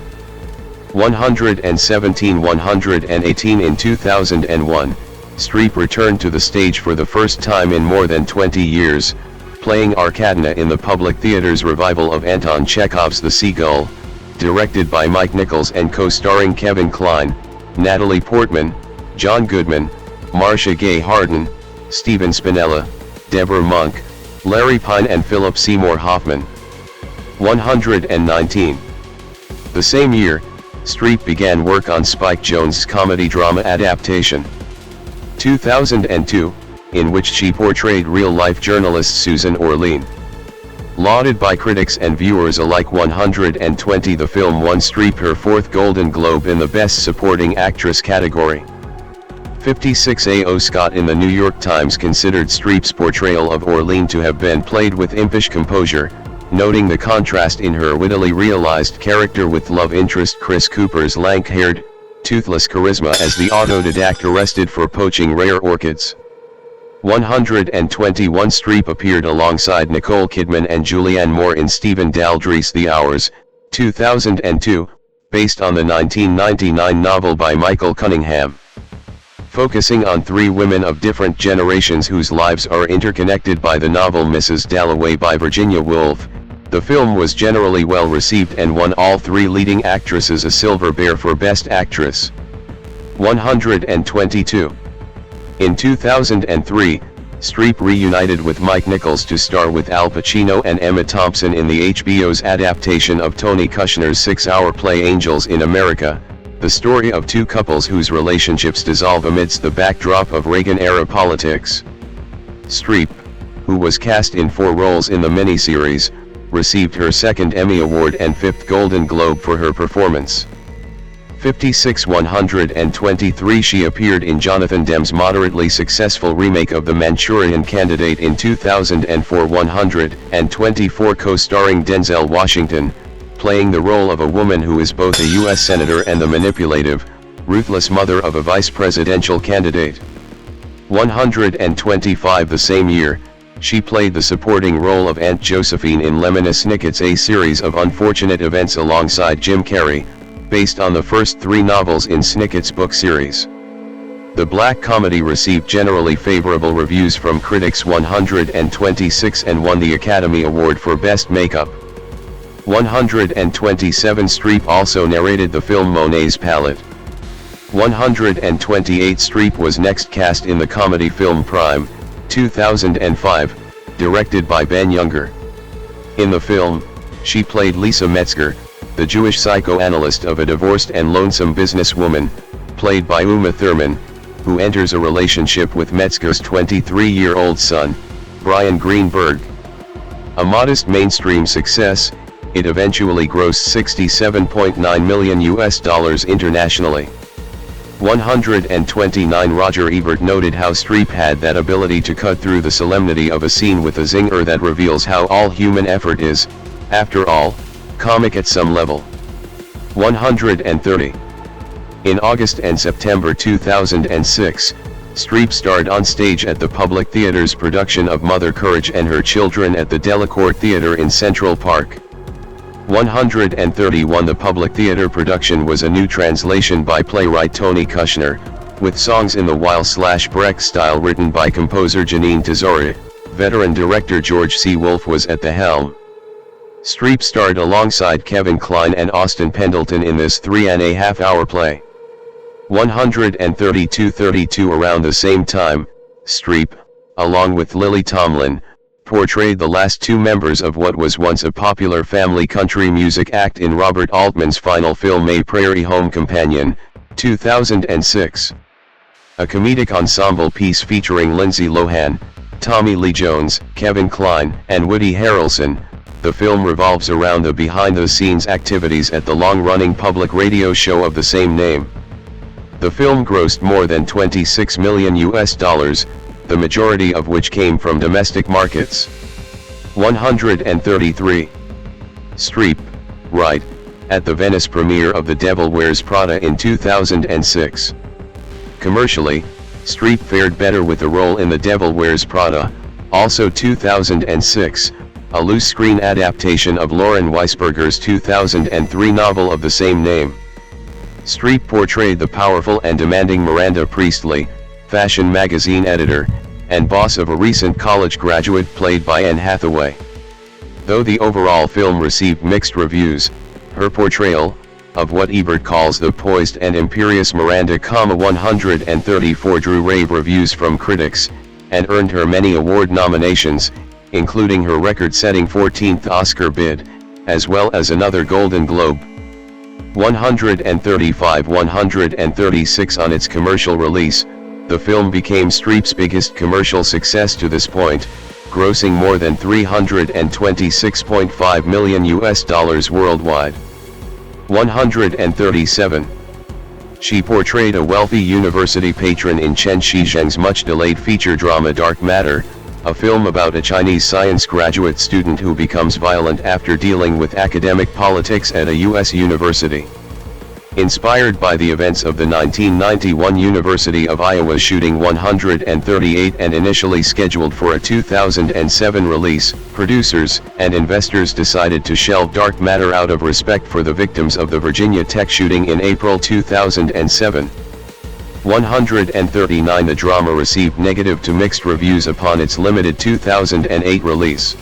118 in 2001, Streep returned to the stage for the first time in more than 20 years, playing Arkadina in the Public Theatre's revival of Anton Chekhov's The Seagull, directed by Mike Nichols and co-starring Kevin Kline, Natalie Portman, John Goodman, Marcia Gay Harden, Stephen Spinella, Deborah Monk, Larry Pine and Philip Seymour Hoffman. 119. The same year, Streep began work on Spike Jonze's comedy drama adaptation 2002, in which she portrayed real-life journalist Susan Orlean. Lauded by critics and viewers alike, 120 the film won Streep her fourth Golden Globe in the Best Supporting Actress category. 56 A.O. Scott in the New York Times considered Streep's portrayal of Orlean to have been played with impish composure, noting the contrast in her wittily realized character with love interest Chris Cooper's lank-haired, toothless charisma as the autodidact arrested for poaching rare orchids. 121 Streep appeared alongside Nicole Kidman and Julianne Moore in Stephen Daldry's The Hours, 2002, based on the 1999 novel by Michael Cunningham. Focusing on three women of different generations whose lives are interconnected by the novel Mrs. Dalloway by Virginia Woolf, the film was generally well received and won all three leading actresses a Silver Bear for Best Actress. 122. In 2003, Streep reunited with Mike Nichols to star with Al Pacino and Emma Thompson in the HBO's adaptation of Tony Kushner's six-hour play Angels in America, the story of two couples whose relationships dissolve amidst the backdrop of Reagan-era politics. Streep, who was cast in 4 roles in the miniseries, received her second Emmy Award and 5th Golden Globe for her performance. 56 123 She appeared in Jonathan Demme's moderately successful remake of The Manchurian Candidate in 2004. 124 co-starring Denzel Washington, playing the role of a woman who is both a U.S. Senator and the manipulative, ruthless mother of a vice presidential candidate. 125 The same year, she played the supporting role of Aunt Josephine in Lemony Snicket's A Series of Unfortunate Events alongside Jim Carrey, based on the first 3 novels in Snicket's book series. The black comedy received generally favorable reviews from critics. 126 and won the Academy Award for Best Makeup. 127 Streep also narrated the film Monet's Palette. 128 Streep was next cast in the comedy film Prime, 2005, directed by Ben Younger. In the film, she played Lisa Metzger, the Jewish psychoanalyst of a divorced and lonesome businesswoman, played by Uma Thurman, who enters a relationship with Metzger's 23-year-old son, Brian Greenberg. A modest mainstream success, it eventually grossed $67.9 million internationally. 129 Roger Ebert noted how Streep had that ability to cut through the solemnity of a scene with a zinger that reveals how all human effort is, after all, comic at some level. 130. In August and September 2006, Streep starred on stage at the Public Theatre's production of Mother Courage and Her Children at the Delacorte Theatre in Central Park. 131 The Public Theatre production was a new translation by playwright Tony Kushner, with songs in the Weil/Brecht style written by composer Janine Tesori. Veteran director George C. Wolfe was at the helm. Streep starred alongside Kevin Kline and Austin Pendleton in this 3.5-hour play. 132 Around the same time, Streep, along with Lily Tomlin, portrayed the last 2 members of what was once a popular family country music act in Robert Altman's final film A Prairie Home Companion, 2006. A comedic ensemble piece featuring Lindsay Lohan, Tommy Lee Jones, Kevin Kline, and Woody Harrelson, the film revolves around the behind-the-scenes activities at the long-running public radio show of the same name. The film grossed more than $26 million, the majority of which came from domestic markets. 133. Streep, right, at the Venice premiere of The Devil Wears Prada in 2006. Commercially, Streep fared better with the role in The Devil Wears Prada, also 2006, a loose screen adaptation of Lauren Weisberger's 2003 novel of the same name. Streep portrayed the powerful and demanding Miranda Priestley, fashion magazine editor, and boss of a recent college graduate played by Anne Hathaway. Though the overall film received mixed reviews, her portrayal of what Ebert calls the poised and imperious Miranda, 134 drew rave reviews from critics, and earned her many award nominations, including her record-setting 14th Oscar bid, as well as another Golden Globe. 136. On its commercial release, the film became Streep's biggest commercial success to this point, grossing more than $326.5 million worldwide. 137. She portrayed a wealthy university patron in Chen Shizheng's much-delayed feature drama Dark Matter, a film about a Chinese science graduate student who becomes violent after dealing with academic politics at a U.S. university. Inspired by the events of the 1991 University of Iowa shooting, 138 and initially scheduled for a 2007 release, producers and investors decided to shelve Dark Matter out of respect for the victims of the Virginia Tech shooting in April 2007. 139. The drama received negative to mixed reviews upon its limited 2008 release.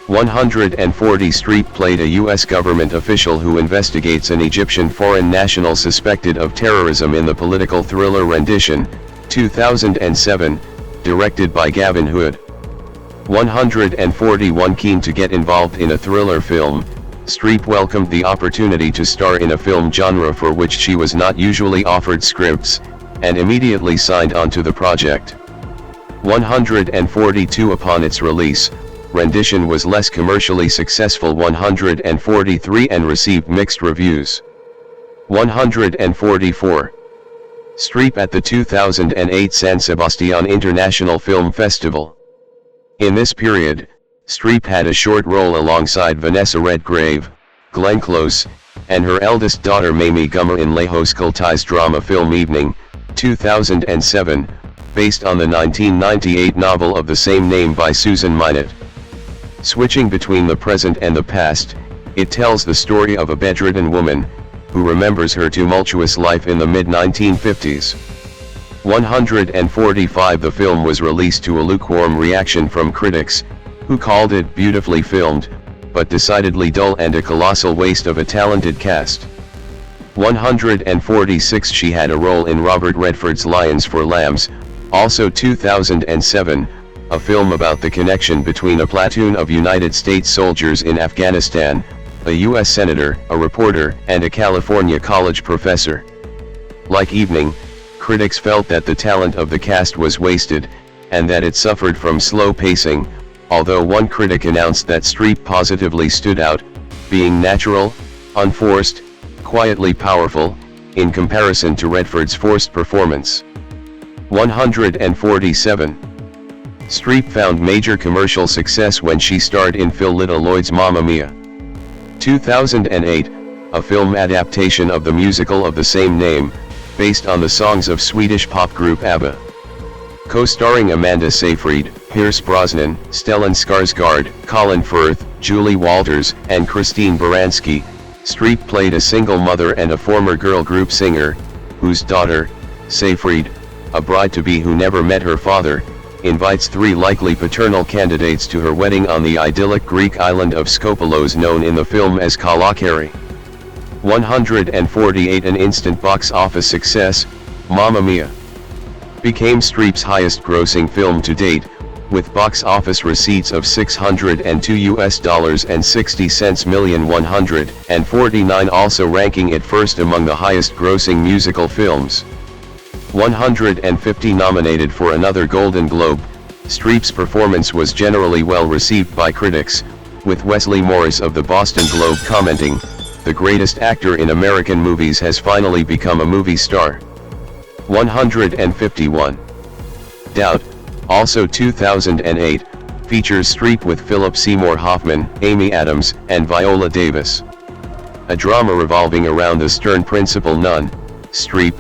140. Streep played a U.S. government official who investigates an Egyptian foreign national suspected of terrorism in the political thriller Rendition, 2007, directed by Gavin Hood. 141. Keen to get involved in a thriller film, Streep welcomed the opportunity to star in a film genre for which she was not usually offered scripts, and immediately signed on to the project. 142. Upon its release, Rendition was less commercially successful, 143, and received mixed reviews. 144. Streep at the 2008 San Sebastian International Film Festival. In this period, Streep had a short role alongside Vanessa Redgrave, Glenn Close, and her eldest daughter Mamie Gummer in Lejos Kultai's drama film Evening, 2007, based on the 1998 novel of the same name by Susan Minot. Switching between the present and the past, it tells the story of a bedridden woman, who remembers her tumultuous life in the mid-1950s. 145. The film was released to a lukewarm reaction from critics, who called it beautifully filmed, but decidedly dull and a colossal waste of a talented cast. 146. She had a role in Robert Redford's Lions for Lambs, also 2007, a film about the connection between a platoon of United States soldiers in Afghanistan, a U.S. senator, a reporter, and a California college professor. Like Evening, critics felt that the talent of the cast was wasted, and that it suffered from slow pacing, although one critic announced that Streep positively stood out, being natural, unforced, quietly powerful, in comparison to Redford's forced performance. 147. Streep found major commercial success when she starred in Phil Little Lloyd's Mamma Mia. 2008, a film adaptation of the musical of the same name, based on the songs of Swedish pop group ABBA. Co-starring Amanda Seyfried, Pierce Brosnan, Stellan Skarsgård, Colin Firth, Julie Walters, and Christine Baranski, Streep played a single mother and a former girl group singer, whose daughter, Seyfried, a bride-to-be who never met her father, invites three likely paternal candidates to her wedding on the idyllic Greek island of Skopelos, known in the film as Kalakari. 148. An instant box office success, Mamma Mia became Streep's highest-grossing film to date, with box office receipts of $602.60 million, 149, also ranking it first among the highest-grossing musical films. 150. Nominated for another Golden Globe, Streep's performance was generally well received by critics, with Wesley Morris of the Boston Globe commenting, "The greatest actor in American movies has finally become a movie star." 151. Doubt, also 2008, features Streep with Philip Seymour Hoffman, Amy Adams, and Viola Davis. A drama revolving around the stern principal nun, Streep,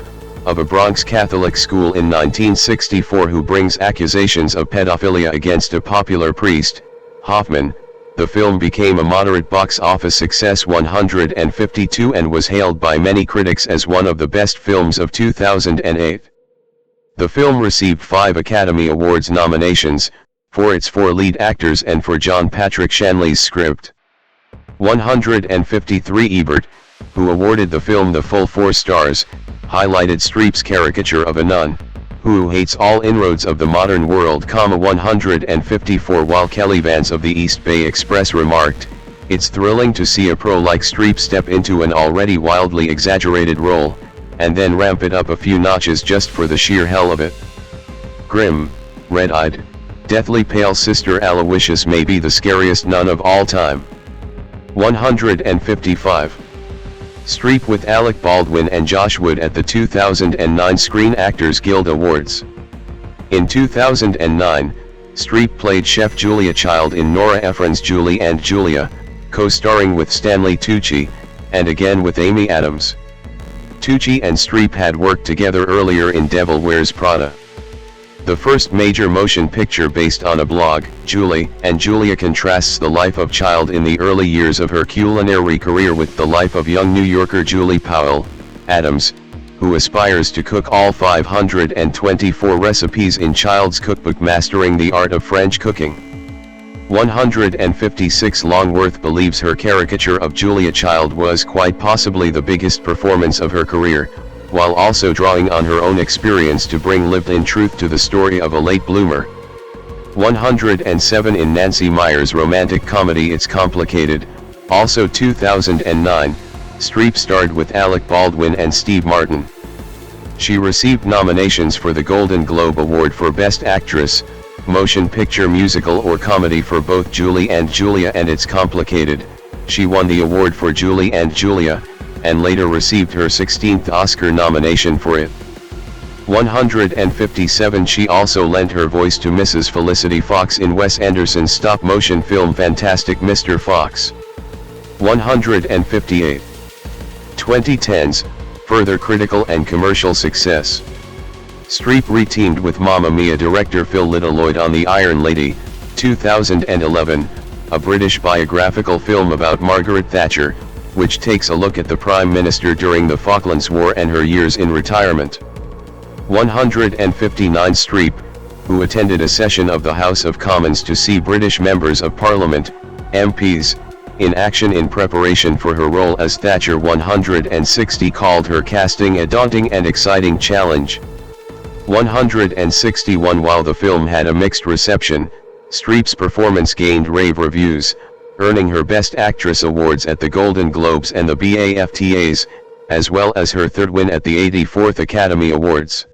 of a Bronx Catholic school in 1964 who brings accusations of pedophilia against a popular priest, Hoffman. The film became a moderate box office success 152 and was hailed by many critics as one of the best films of 2008. The film received 5 Academy Awards nominations, for its 4 lead actors and for John Patrick Shanley's script. 153 Ebert, who awarded the film the full 4 stars, highlighted Streep's caricature of a nun, who hates all inroads of the modern world. 154 While Kelly Vance of the East Bay Express remarked, "It's thrilling to see a pro like Streep step into an already wildly exaggerated role, and then ramp it up a few notches just for the sheer hell of it." Grim, red-eyed, deathly pale Sister Aloysius may be the scariest nun of all time. 155. Streep with Alec Baldwin and Josh Wood at the 2009 Screen Actors Guild Awards. In 2009, Streep played Chef Julia Child in Nora Ephron's Julie and Julia, co-starring with Stanley Tucci, and again with Amy Adams. Tucci and Streep had worked together earlier in Devil Wears Prada. The first major motion picture based on a blog, Julie and Julia contrasts the life of Child in the early years of her culinary career with the life of young New Yorker Julie Powell Adams, who aspires to cook all 524 recipes in Child's cookbook Mastering the Art of French Cooking. 156 Longworth believes her caricature of Julia Child was quite possibly the biggest performance of her career, while also drawing on her own experience to bring lived-in truth to the story of a late bloomer. 107 In Nancy Meyers' romantic comedy It's Complicated, also 2009, Streep starred with Alec Baldwin and Steve Martin. She received nominations for the Golden Globe Award for Best Actress, Motion Picture Musical or Comedy for both Julie and Julia and It's Complicated. She won the award for Julie and Julia, and later received her 16th Oscar nomination for it. 157 She also lent her voice to Mrs. Felicity Fox in Wes Anderson's stop-motion film Fantastic Mr. Fox. 158. 2010s, further critical and commercial success. Streep re-teamed with Mamma Mia director Phil Littlewood on The Iron Lady, 2011, a British biographical film about Margaret Thatcher, which takes a look at the Prime Minister during the Falklands War and her years in retirement. 159 Streep, who attended a session of the House of Commons to see British members of Parliament, MPs, in action in preparation for her role as Thatcher. 160 called her casting a daunting and exciting challenge. 161 While the film had a mixed reception, Streep's performance gained rave reviews, earning her Best Actress awards at the Golden Globes and the BAFTAs, as well as her third win at the 84th Academy Awards.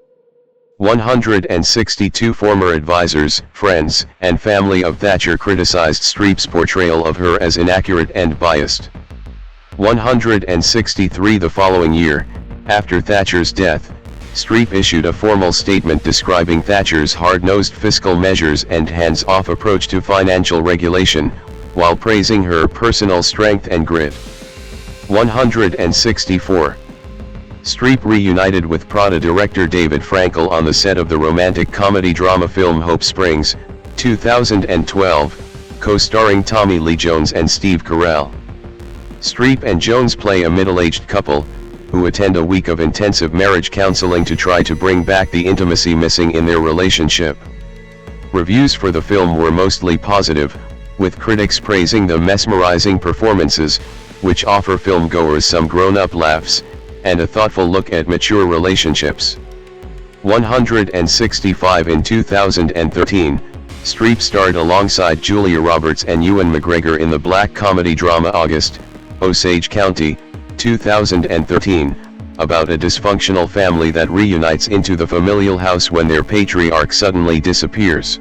162 Former advisors, friends, and family of Thatcher criticized Streep's portrayal of her as inaccurate and biased. 163 The following year, after Thatcher's death, Streep issued a formal statement describing Thatcher's hard-nosed fiscal measures and hands-off approach to financial regulation, while praising her personal strength and grit. 164. Streep reunited with Prada director David Frankel on the set of the romantic comedy drama film Hope Springs, 2012, co-starring Tommy Lee Jones and Steve Carell. Streep and Jones play a middle-aged couple, who attend a week of intensive marriage counseling to try to bring back the intimacy missing in their relationship. Reviews for the film were mostly positive, with critics praising the mesmerizing performances, which offer filmgoers some grown-up laughs, and a thoughtful look at mature relationships. 165 In 2013, Streep starred alongside Julia Roberts and Ewan McGregor in the black comedy drama August, Osage County, 2013, about a dysfunctional family that reunites into the familial house when their patriarch suddenly disappears.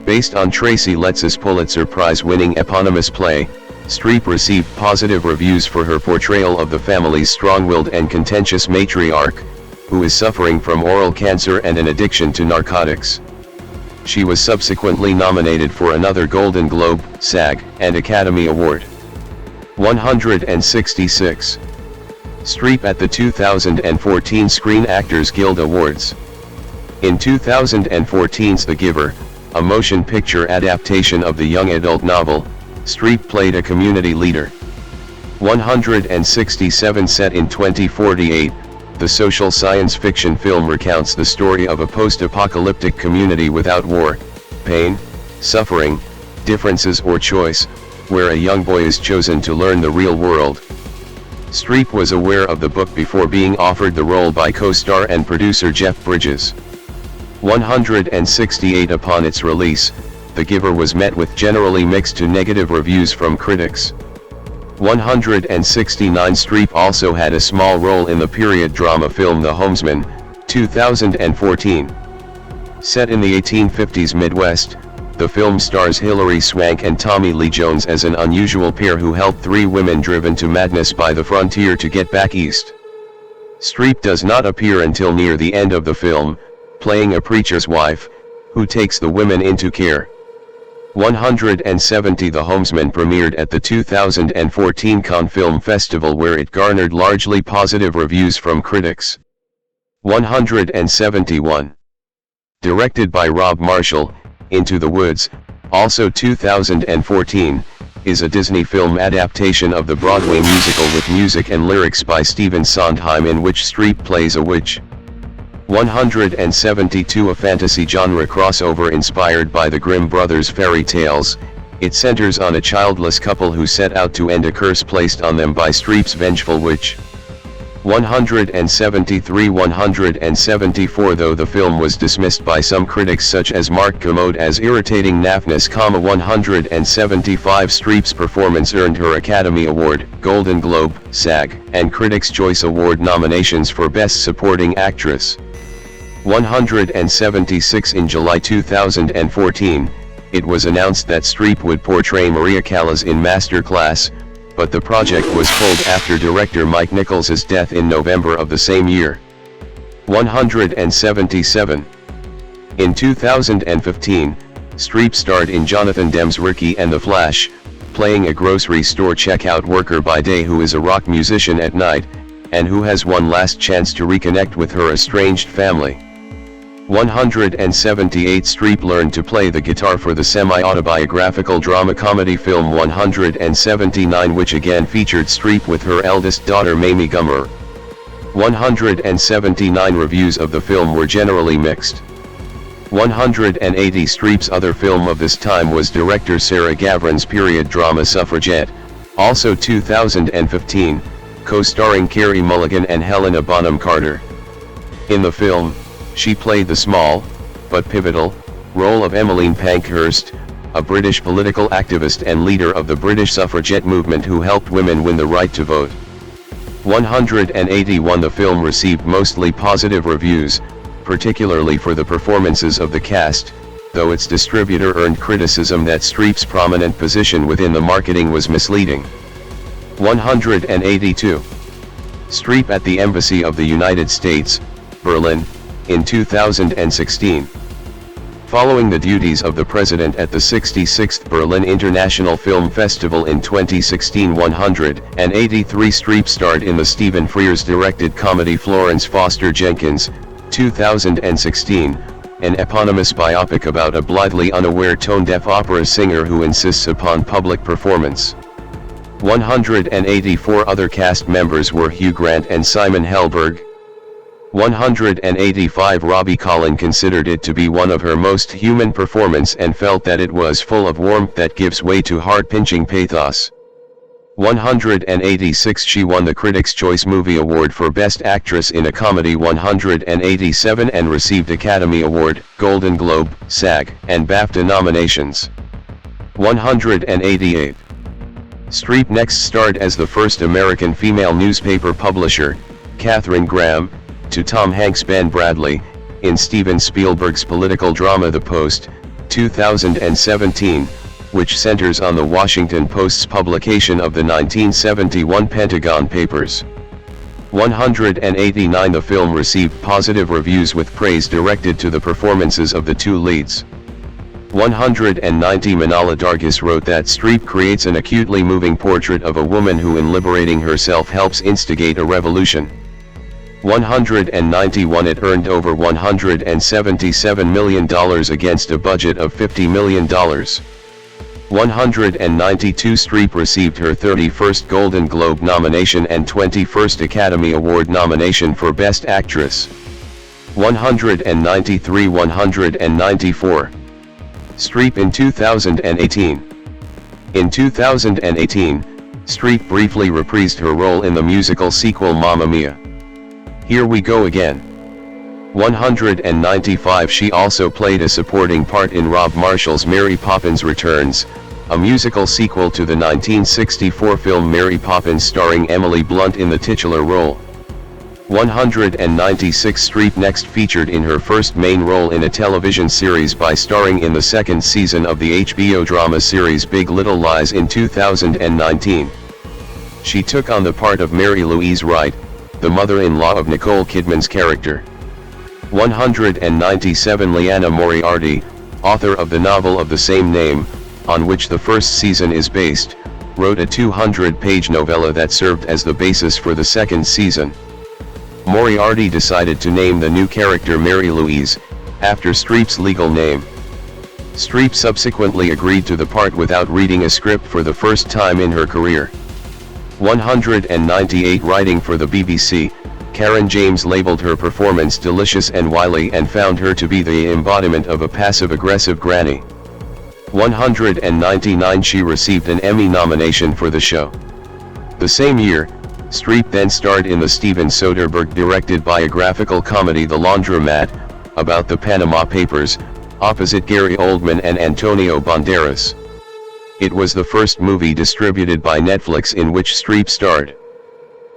Based on Tracy Letts's Pulitzer Prize-winning eponymous play, Streep received positive reviews for her portrayal of the family's strong-willed and contentious matriarch, who is suffering from oral cancer and an addiction to narcotics. She was subsequently nominated for another Golden Globe, SAG, and Academy Award. 166. Streep at the 2014 Screen Actors Guild Awards. In 2014's The Giver, a motion picture adaptation of the young adult novel, Streep played a community leader. 167. Set in 2048, the social science fiction film recounts the story of a post-apocalyptic community without war, pain, suffering, differences or choice, where a young boy is chosen to learn the real world. Streep was aware of the book before being offered the role by co-star and producer Jeff Bridges. 168. Upon its release, The Giver was met with generally mixed to negative reviews from critics. 169. Streep also had a small role in the period drama film The Homesman, 2014. Set in the 1850s Midwest, the film stars Hilary Swank and Tommy Lee Jones as an unusual pair who help three women driven to madness by the frontier to get back east. Streep does not appear until near the end of the film, playing a preacher's wife, who takes the women into care. 170. The Homesman premiered at the 2014 Cannes Film Festival, where it garnered largely positive reviews from critics. 171. Directed by Rob Marshall, Into the Woods, also 2014, is a Disney film adaptation of the Broadway musical with music and lyrics by Stephen Sondheim, in which Streep plays a witch. 172. A fantasy genre crossover inspired by the Grimm brothers' fairy tales, it centers on a childless couple who set out to end a curse placed on them by Streep's vengeful witch. 173. 174. Though the film was dismissed by some critics such as Mark Kermode as irritating naffness, 175. Streep's performance earned her Academy Award, Golden Globe, SAG, and Critics' Choice Award nominations for Best Supporting Actress. 176. In July 2014, it was announced that Streep would portray Maria Callas in Master Class, but the project was pulled after director Mike Nichols' death in November of the same year. 177. In 2015, Streep starred in Jonathan Demme's Ricky and the Flash, playing a grocery store checkout worker by day who is a rock musician at night, and who has one last chance to reconnect with her estranged family. 178. Streep learned to play the guitar for the semi-autobiographical drama comedy film 179, which again featured Streep with her eldest daughter Mamie Gummer. 179. Reviews of the film were generally mixed. 180. Streep's other film of this time was director Sarah Gavran's period drama Suffragette, also 2015, co-starring Carey Mulligan and Helena Bonham Carter. In the film, she played the small, but pivotal, role of Emmeline Pankhurst, a British political activist and leader of the British suffragette movement who helped women win the right to vote. 181. The film received mostly positive reviews, particularly for the performances of the cast, though its distributor earned criticism that Streep's prominent position within the marketing was misleading. 182. Streep at the Embassy of the United States, Berlin, in 2016. Following the duties of the president at the 66th Berlin International Film Festival in 2016, 183. Streep starred in the Stephen Frears-directed comedy Florence Foster Jenkins, 2016, an eponymous biopic about a blithely unaware tone-deaf opera singer who insists upon public performance. 184. Other cast members were Hugh Grant and Simon Helberg. 185. Robbie Collin considered it to be one of her most human performance and felt that it was full of warmth that gives way to heart-pinching pathos. 186. She won the Critics' Choice Movie Award for Best Actress in a Comedy 187 and received Academy Award, Golden Globe, SAG, and BAFTA nominations. 188. Streep next starred as the first American female newspaper publisher, Katharine Graham, to Tom Hanks' Ben Bradley, in Steven Spielberg's political drama The Post, 2017, which centers on the Washington Post's publication of the 1971 Pentagon Papers. 189. The film received positive reviews with praise directed to the performances of the two leads. 190. Manala Dargis wrote that Streep creates an acutely moving portrait of a woman who in liberating herself helps instigate a revolution. 191. It earned over $177 million against a budget of $50 million. 192. Streep received her 31st Golden Globe nomination and 21st Academy Award nomination for Best Actress. 193. 194. Streep in 2018. In 2018, Streep briefly reprised her role in the musical sequel Mamma Mia! Here We Go Again. 195. She also played a supporting part in Rob Marshall's Mary Poppins Returns, a musical sequel to the 1964 film Mary Poppins starring Emily Blunt in the titular role. 196. Streep next featured in her first main role in a television series by starring in the second season of the HBO drama series Big Little Lies in 2019. She took on the part of Mary Louise Wright, the mother-in-law of Nicole Kidman's character. 197. Liana Moriarty, author of the novel of the same name, on which the first season is based, wrote a 200-page novella that served as the basis for the second season. Moriarty decided to name the new character Mary Louise, after Streep's legal name. Streep subsequently agreed to the part without reading a script for the first time in her career. 198. Writing for the BBC, Karen James labeled her performance delicious and wily and found her to be the embodiment of a passive-aggressive granny. 199. She received an Emmy nomination for the show. The same year, Streep then starred in the Steven Soderbergh-directed biographical comedy The Laundromat, about the Panama Papers, opposite Gary Oldman and Antonio Banderas. It was the first movie distributed by Netflix in which Streep starred.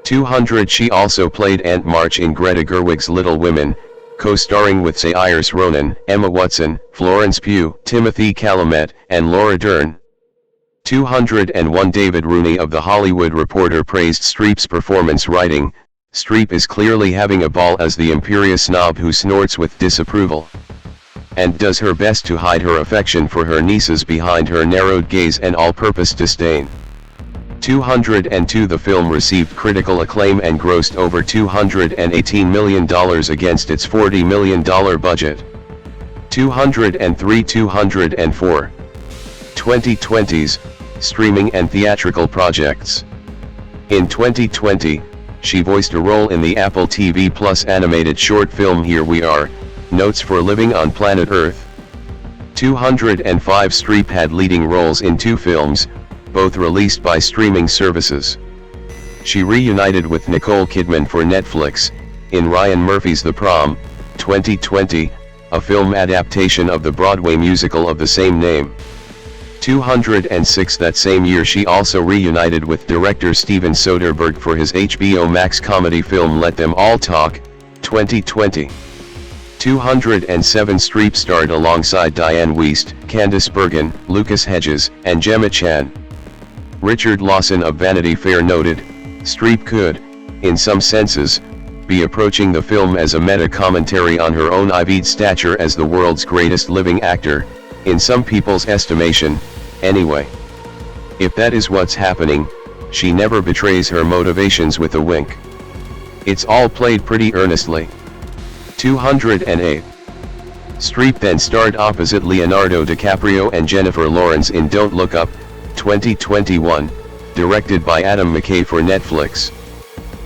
200. She also played Aunt March in Greta Gerwig's Little Women, co-starring with Saoirse Ronan, Emma Watson, Florence Pugh, Timothy Chalamet, and Laura Dern. 201. David Rooney of The Hollywood Reporter praised Streep's performance, writing, "Streep is clearly having a ball as the imperious snob who snorts with disapproval, and does her best to hide her affection for her nieces behind her narrowed gaze and all-purpose disdain." 202. The film received critical acclaim and grossed over $218 million against its $40 million budget. 203. 204. 2020s, streaming and theatrical projects. In 2020, she voiced a role in the Apple TV Plus animated short film Here We Are, Notes for Living on Planet Earth. 205. Streep had leading roles in two films, both released by streaming services. She reunited with Nicole Kidman for Netflix, in Ryan Murphy's The Prom, 2020, a film adaptation of the Broadway musical of the same name. 206. That same year she also reunited with director Steven Soderbergh for his HBO Max comedy film Let Them All Talk, 2020. 207. Streep starred alongside Diane Wiest, Candice Bergen, Lucas Hedges, and Gemma Chan. Richard Lawson of Vanity Fair noted, "Streep could, in some senses, be approaching the film as a meta-commentary on her own ivied stature as the world's greatest living actor, in some people's estimation, anyway. If that is what's happening, she never betrays her motivations with a wink. It's all played pretty earnestly." 208. Streep then starred opposite Leonardo DiCaprio and Jennifer Lawrence in Don't Look Up, 2021, directed by Adam McKay for Netflix.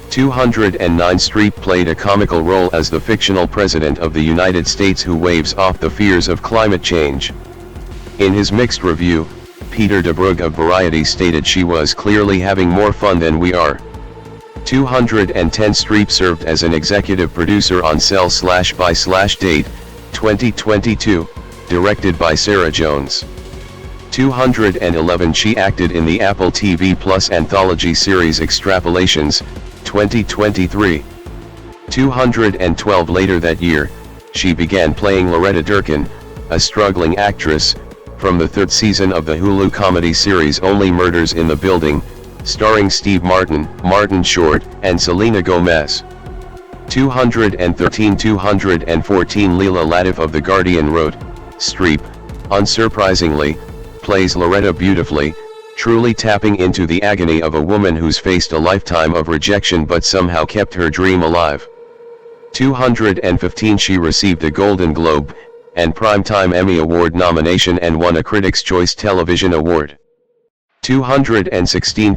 209. Streep played a comical role as the fictional president of the United States who waves off the fears of climate change. In his mixed review, Peter DeBrugge of Variety stated she was clearly having more fun than we are. 210. Streep served as an executive producer on Sell/By/Date, 2022, directed by Sarah Jones. 211. She acted in the Apple TV Plus anthology series Extrapolations, 2023. 212. Later that year, she began playing Loretta Durkin, a struggling actress, from the third season of the Hulu comedy series Only Murders in the Building, starring Steve Martin, Martin Short, and Selena Gomez. 214 Leela Latif of The Guardian wrote, Streep, unsurprisingly, plays Loretta beautifully, truly tapping into the agony of a woman who's faced a lifetime of rejection but somehow kept her dream alive. 215 She received a Golden Globe and Primetime Emmy Award nomination and won a Critics' Choice Television Award. 217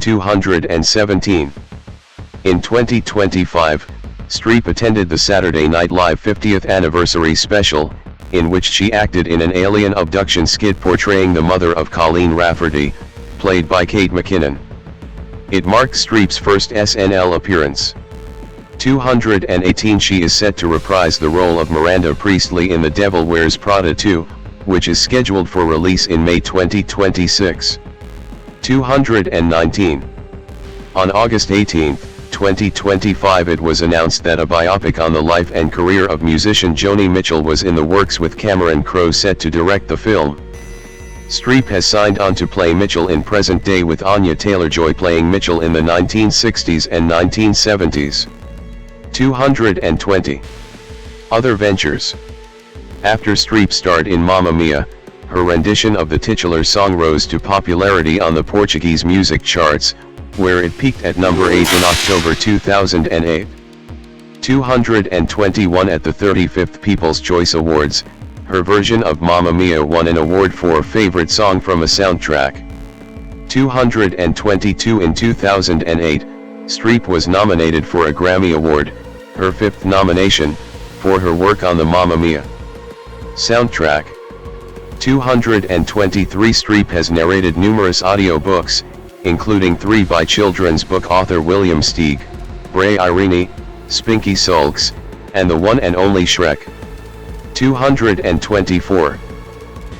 In 2025, Streep attended the Saturday Night Live 50th Anniversary Special, in which she acted in an alien abduction skit portraying the mother of Colleen Rafferty, played by Kate McKinnon. It marked Streep's first SNL appearance. 218 She is set to reprise the role of Miranda Priestley in The Devil Wears Prada 2, which is scheduled for release in May 2026. 219 On August 18, 2025 it was announced that a biopic on the life and career of musician Joni Mitchell was in the works with Cameron Crowe set to direct the film. Streep has signed on to play Mitchell in present day with Anya Taylor-Joy playing Mitchell in the 1960s and 1970s. 220 Other ventures. After Streep starred in Mamma Mia, her rendition of the titular song rose to popularity on the Portuguese music charts, where it peaked at number 8 in October 2008. 221 At the 35th People's Choice Awards, her version of Mamma Mia won an award for Favorite Song from a Soundtrack. 222 In 2008, Streep was nominated for a Grammy Award, her fifth nomination, for her work on the Mamma Mia soundtrack. 223 Streep has narrated numerous audiobooks, including 3 by children's book author William Steig, Bray Irene, Spinky Sulks, and the one and only Shrek. 224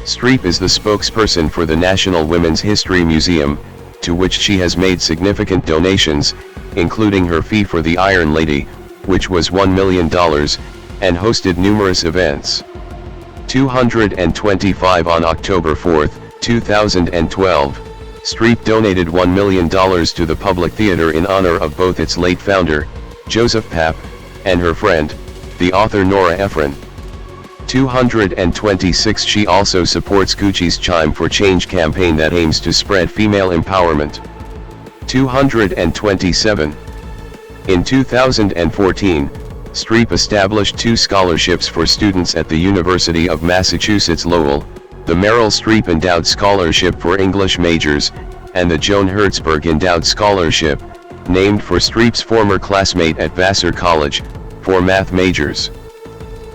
Streep is the spokesperson for the National Women's History Museum, to which she has made significant donations, including her fee for the Iron Lady, which was $1 million, and hosted numerous events. 225 On October 4, 2012, Streep donated $1 million to the Public Theater in honor of both its late founder, Joseph Papp, and her friend, the author Nora Ephron. 226 She also supports Gucci's Chime for Change campaign that aims to spread female empowerment. 227 In 2014, Streep established 2 scholarships for students at the University of Massachusetts Lowell, the Meryl Streep Endowed Scholarship for English Majors, and the Joan Hertzberg Endowed Scholarship, named for Streep's former classmate at Vassar College, for math majors.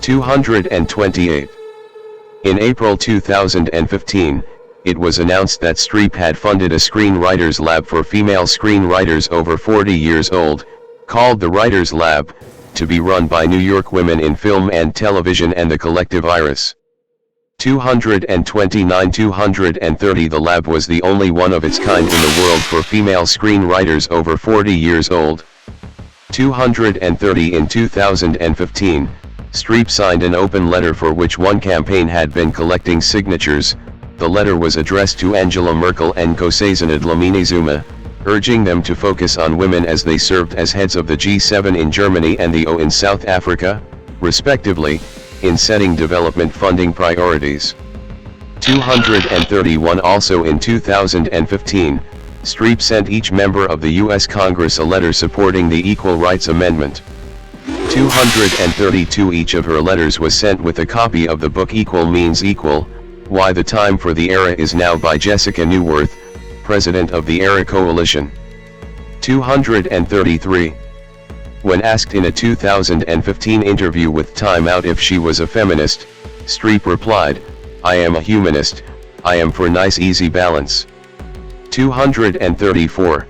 228 In April 2015, it was announced that Streep had funded a screenwriters lab for female screenwriters over 40 years old, called the Writers Lab, to be run by New York women in film and television and the Collective Iris. 229 The lab was the only one of its kind in the world for female screenwriters over 40 years old. 230 In 2015, Streep signed an open letter for which one campaign had been collecting signatures. The letter was addressed to Angela Merkel and Koszeniczna Dlamini Zuma, urging them to focus on women as they served as heads of the G7 in Germany and the O in South Africa, respectively, in setting development funding priorities. 231 Also in 2015, Streep sent each member of the U.S. Congress a letter supporting the Equal Rights Amendment. 232 Each of her letters was sent with a copy of the book Equal Means Equal, Why the Time for the Era Is Now by Jessica Neuwirth, president of the ERA Coalition. 233 When asked in a 2015 interview with Time Out if she was a feminist, Streep replied, "I am a humanist, I am for nice easy balance." 234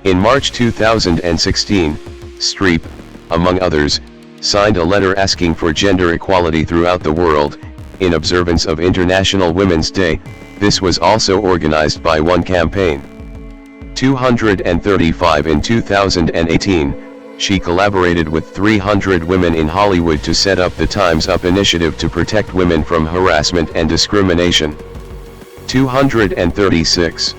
In March 2016, Streep, among others, signed a letter asking for gender equality throughout the world, in observance of International Women's Day. This was also organized by One Campaign. 235 In 2018, she collaborated with 300 women in Hollywood to set up the Time's Up initiative to protect women from harassment and discrimination. 236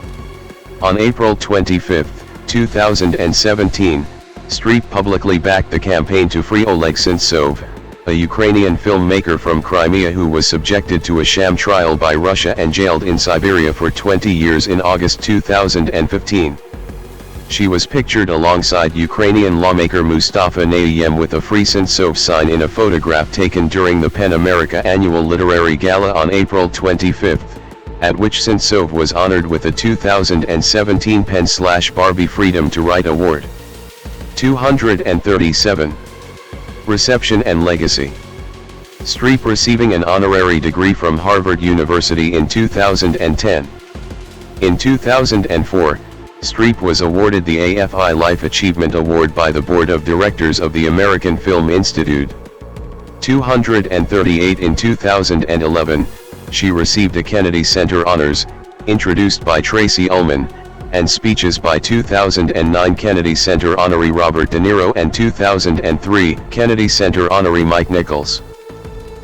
On April 25, 2017, Streep publicly backed the campaign to free Oleg Sentsov, a Ukrainian filmmaker from Crimea who was subjected to a sham trial by Russia and jailed in Siberia for 20 years in August 2015. She was pictured alongside Ukrainian lawmaker Mustafa Nayyem with a Free Sentsov sign in a photograph taken during the PEN America annual literary gala on April 25, at which Sentsov was honored with the 2017 PEN/Barbie Freedom to Write Award. 237. Reception and legacy. Streep receiving an honorary degree from Harvard University in 2010. In 2004, Streep was awarded the AFI Life Achievement Award by the Board of Directors of the American Film Institute. 238. In 2011, she received a Kennedy Center Honors, introduced by Tracy Ullman, and speeches by 2009 Kennedy Center honoree Robert De Niro and 2003 Kennedy Center honoree Mike Nichols.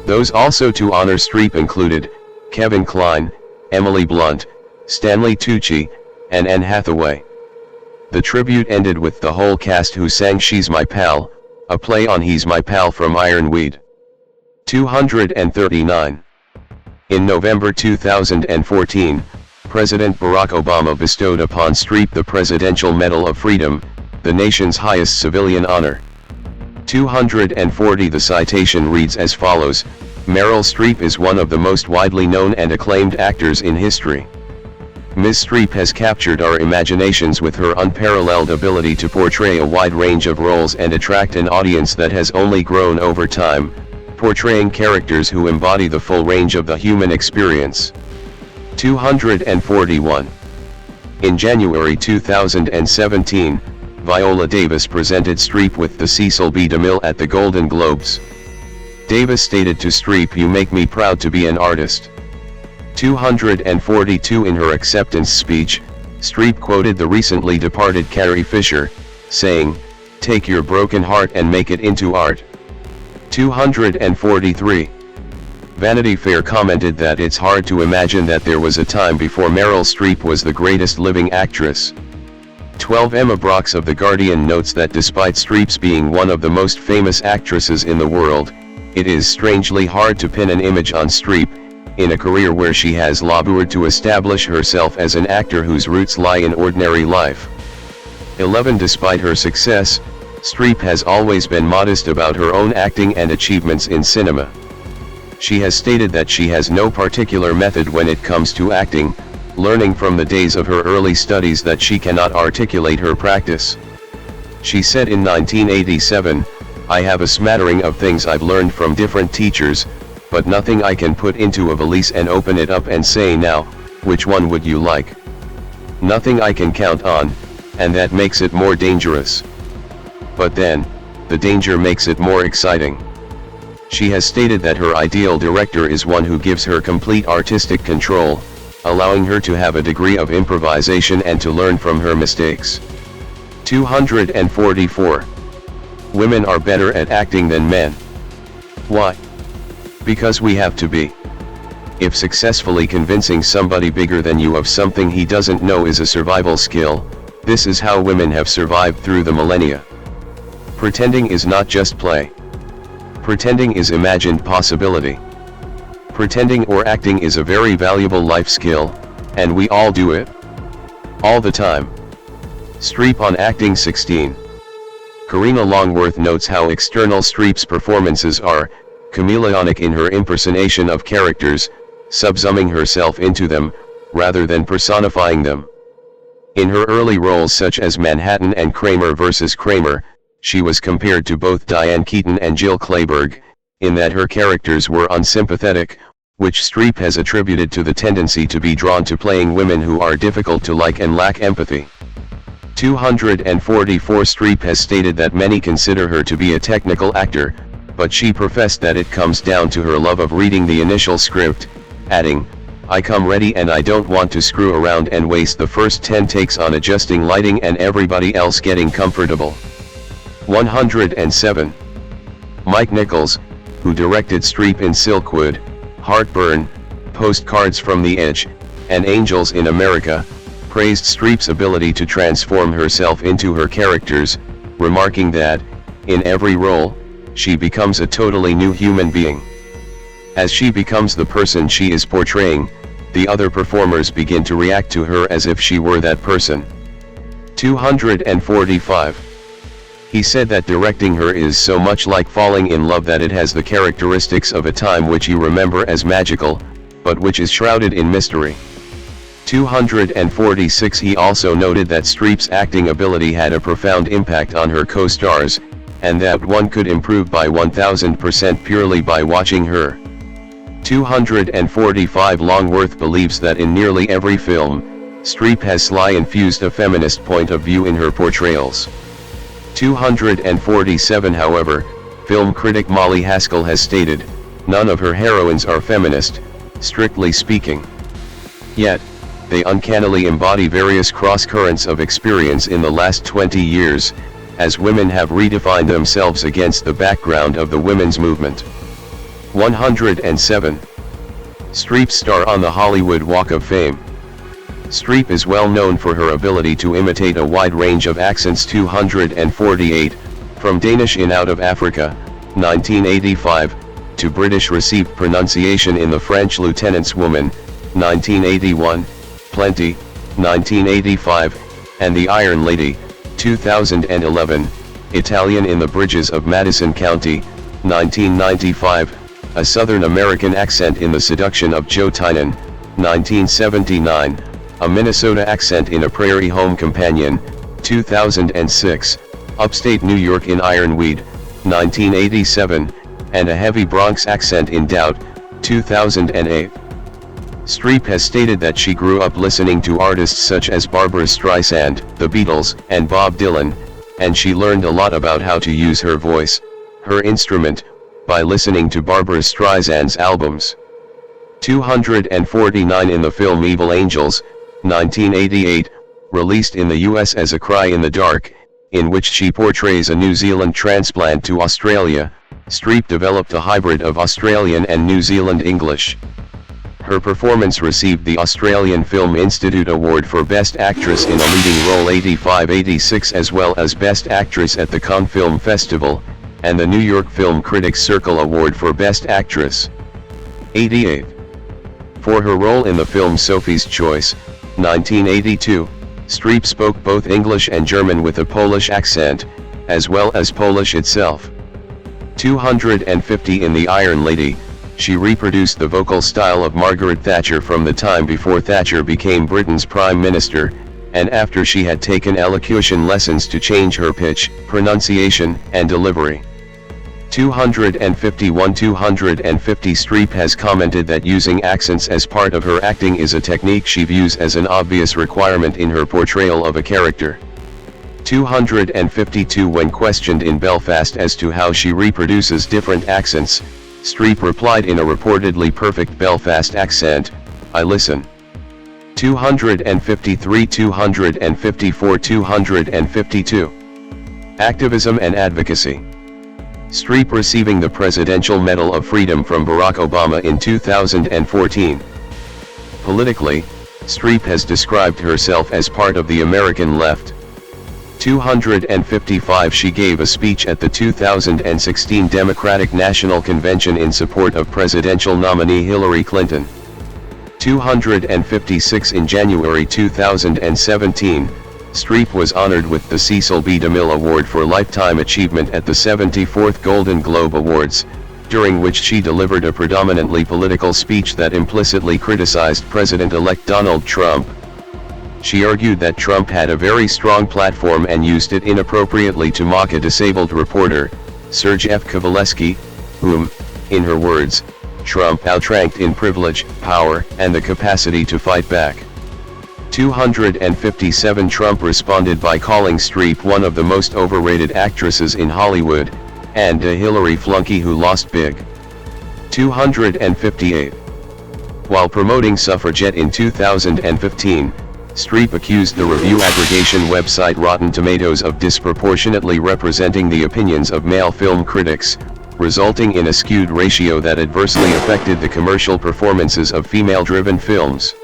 Those also to honor Streep included Kevin Kline, Emily Blunt, Stanley Tucci, and Anne Hathaway. The tribute ended with the whole cast who sang She's My Pal, a play on He's My Pal from Ironweed. 239. In November 2014, President Barack Obama bestowed upon Streep the Presidential Medal of Freedom, the nation's highest civilian honor. 240. The citation reads as follows: Meryl Streep is one of the most widely known and acclaimed actors in history. Ms. Streep has captured our imaginations with her unparalleled ability to portray a wide range of roles and attract an audience that has only grown over time, portraying characters who embody the full range of the human experience. 241. In January 2017, Viola Davis presented Streep with the Cecil B. DeMille at the Golden Globes. Davis stated to Streep, "You make me proud to be an artist." 242. In her acceptance speech, Streep quoted the recently departed Carrie Fisher, saying, "Take your broken heart and make it into art." 243. Vanity Fair commented that it's hard to imagine that there was a time before Meryl Streep was the greatest living actress. 12. Emma Brox of The Guardian notes that despite Streep's being one of the most famous actresses in the world, it is strangely hard to pin an image on Streep, in a career where she has labored to establish herself as an actor whose roots lie in ordinary life. 11. Despite her success, Streep has always been modest about her own acting and achievements in cinema. She has stated that she has no particular method when it comes to acting, learning from the days of her early studies that she cannot articulate her practice. She said in 1987, "I have a smattering of things I've learned from different teachers, but nothing I can put into a valise and open it up and say, now, which one would you like? Nothing I can count on, and that makes it more dangerous. But then, the danger makes it more exciting." She has stated that her ideal director is one who gives her complete artistic control, allowing her to have a degree of improvisation and to learn from her mistakes. 244. Women are better at acting than men. Why? Because we have to be. If successfully convincing somebody bigger than you of something he doesn't know is a survival skill, this is how women have survived through the millennia. Pretending is not just play. Pretending is imagined possibility. Pretending or acting is a very valuable life skill, and we all do it. All the time. Streep on acting. 16. Karina Longworth notes how external Streep's performances are chameleonic in her impersonation of characters, subsuming herself into them, rather than personifying them. In her early roles such as Manhattan and Kramer vs. Kramer, she was compared to both Diane Keaton and Jill Clayburgh, in that her characters were unsympathetic, which Streep has attributed to the tendency to be drawn to playing women who are difficult to like and lack empathy. 244. Streep has stated that many consider her to be a technical actor, but she professed that it comes down to her love of reading the initial script, adding, "I come ready and I don't want to screw around and waste the first 10 takes on adjusting lighting and everybody else getting comfortable." 107. Mike Nichols, who directed Streep in Silkwood, Heartburn, Postcards from the Edge, and Angels in America, praised Streep's ability to transform herself into her characters, remarking that, in every role, she becomes a totally new human being. As she becomes the person she is portraying, the other performers begin to react to her as if she were that person. 245. He said that directing her is so much like falling in love that it has the characteristics of a time which you remember as magical, but which is shrouded in mystery. 246. He also noted that Streep's acting ability had a profound impact on her co-stars, and that one could improve by 1000% purely by watching her. 245. Longworth believes that in nearly every film, Streep has sly infused a feminist point of view in her portrayals. 247. However, film critic Molly Haskell has stated, none of her heroines are feminist, strictly speaking. Yet, they uncannily embody various cross-currents of experience in the last 20 years, as women have redefined themselves against the background of the women's movement. 107. Streep's star on the Hollywood Walk of Fame. Streep is well known for her ability to imitate a wide range of accents. 248, from Danish in Out of Africa, 1985, to British received pronunciation in The French Lieutenant's Woman, 1981, Plenty, 1985, and The Iron Lady, 2011, Italian in the Bridges of Madison County, 1995, a Southern American accent in The Seduction of Joe Tynan, 1979, a Minnesota accent in A Prairie Home Companion, 2006, Upstate New York in Ironweed, 1987, and a heavy Bronx accent in Doubt, 2008. Streep has stated that she grew up listening to artists such as Barbra Streisand, The Beatles, and Bob Dylan, and she learned a lot about how to use her voice, her instrument, by listening to Barbra Streisand's albums. 249. In the film Evil Angels, 1988, released in the US as A Cry in the Dark, in which she portrays a New Zealand transplant to Australia, Streep developed a hybrid of Australian and New Zealand English. Her performance received the Australian Film Institute Award for Best Actress in a Leading Role 85-86 as well as Best Actress at the Cannes Film Festival, and the New York Film Critics Circle Award for Best Actress. 88. For her role in the film Sophie's Choice, 1982, Streep spoke both English and German with a Polish accent, as well as Polish itself. 250. In The Iron Lady, she reproduced the vocal style of Margaret Thatcher from the time before Thatcher became Britain's Prime Minister, and after she had taken elocution lessons to change her pitch, pronunciation, and delivery. 251. 250. Streep has commented that using accents as part of her acting is a technique she views as an obvious requirement in her portrayal of a character. 252. When questioned in Belfast as to how she reproduces different accents, Streep replied in a reportedly perfect Belfast accent, "I listen." 253. 254. 252. Activism and advocacy. Streep receiving the Presidential Medal of Freedom from Barack Obama in 2014. Politically, Streep has described herself as part of the American left. 255. She gave a speech at the 2016 Democratic National Convention in support of presidential nominee Hillary Clinton. 256. In January 2017, Streep was honored with the Cecil B. DeMille Award for Lifetime Achievement at the 74th Golden Globe Awards, during which she delivered a predominantly political speech that implicitly criticized President-elect Donald Trump. She argued that Trump had a very strong platform and used it inappropriately to mock a disabled reporter, Serge F. Kovaleski, whom, in her words, Trump outranked in privilege, power, and the capacity to fight back. 257. Trump responded by calling Streep one of the most overrated actresses in Hollywood, and a Hillary flunky who lost big. 258. While promoting Suffragette in 2015, Streep accused the review aggregation website Rotten Tomatoes of disproportionately representing the opinions of male film critics, resulting in a skewed ratio that adversely affected the commercial performances of female-driven films.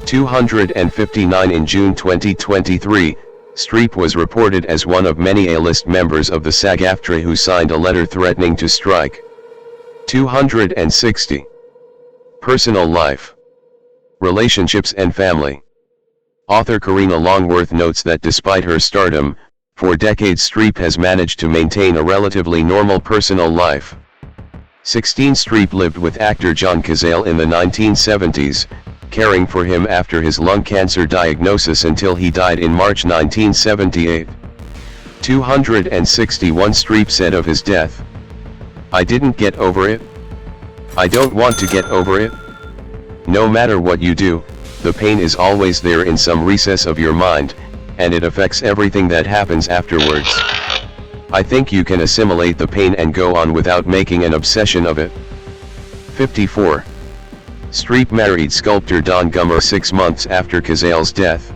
259 in June 2023, Streep was reported as one of many A-list members of the SAG-AFTRA who signed a letter threatening to strike. 260. Personal life, relationships and family. Author Karina Longworth notes that despite her stardom, for decades Streep has managed to maintain a relatively normal personal life. 16. Streep lived with actor John Cazale in the 1970s, caring for him after his lung cancer diagnosis until he died in March 1978. 261. Streep said of his death, "I didn't get over it. I don't want to get over it. No matter what you do, the pain is always there in some recess of your mind, and it affects everything that happens afterwards. I think you can assimilate the pain and go on without making an obsession of it." 54. Streep married sculptor Don Gummer 6 months after Cazale's death.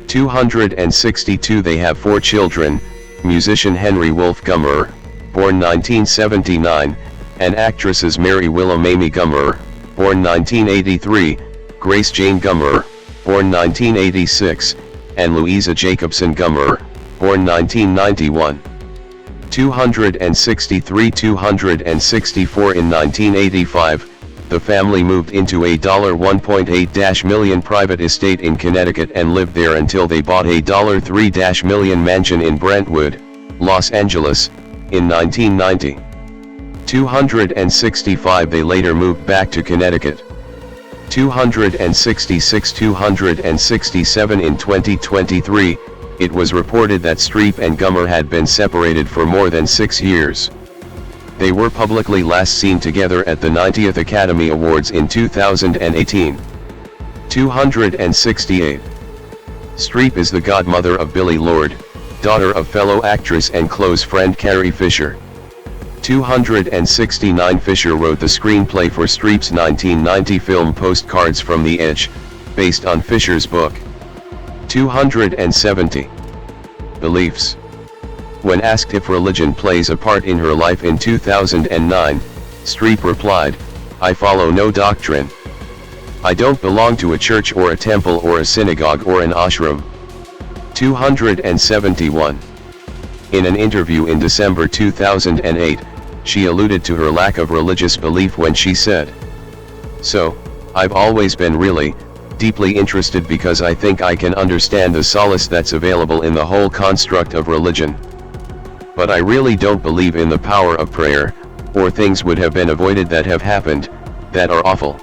262. They have 4 children, musician Henry Wolf Gummer, born 1979, and actresses Mary Wilhelmine Gummer, born 1983, Grace Jane Gummer, born 1986, and Louisa Jacobson Gummer, born 1991. 263. 264. In 1985, the family moved into a $1.8 million private estate in Connecticut and lived there until they bought a $3 million mansion in Brentwood, Los Angeles, in 1990. 265. They later moved back to Connecticut. 266. 267. In 2023, it was reported that Streep and Gummer had been separated for more than 6 years. They were publicly last seen together at the 90th Academy Awards in 2018. 268. Streep is the godmother of Billie Lourd, daughter of fellow actress and close friend Carrie Fisher. 269. Fisher wrote the screenplay for Streep's 1990 film Postcards from the Edge, based on Fisher's book. 270. Beliefs. When asked if religion plays a part in her life in 2009, Streep replied, "I follow no doctrine. I don't belong to a church or a temple or a synagogue or an ashram." 271. In an interview in December 2008, she alluded to her lack of religious belief when she said, "So, I've always been really, deeply interested because I think I can understand the solace that's available in the whole construct of religion. But I really don't believe in the power of prayer, or things would have been avoided that have happened, that are awful.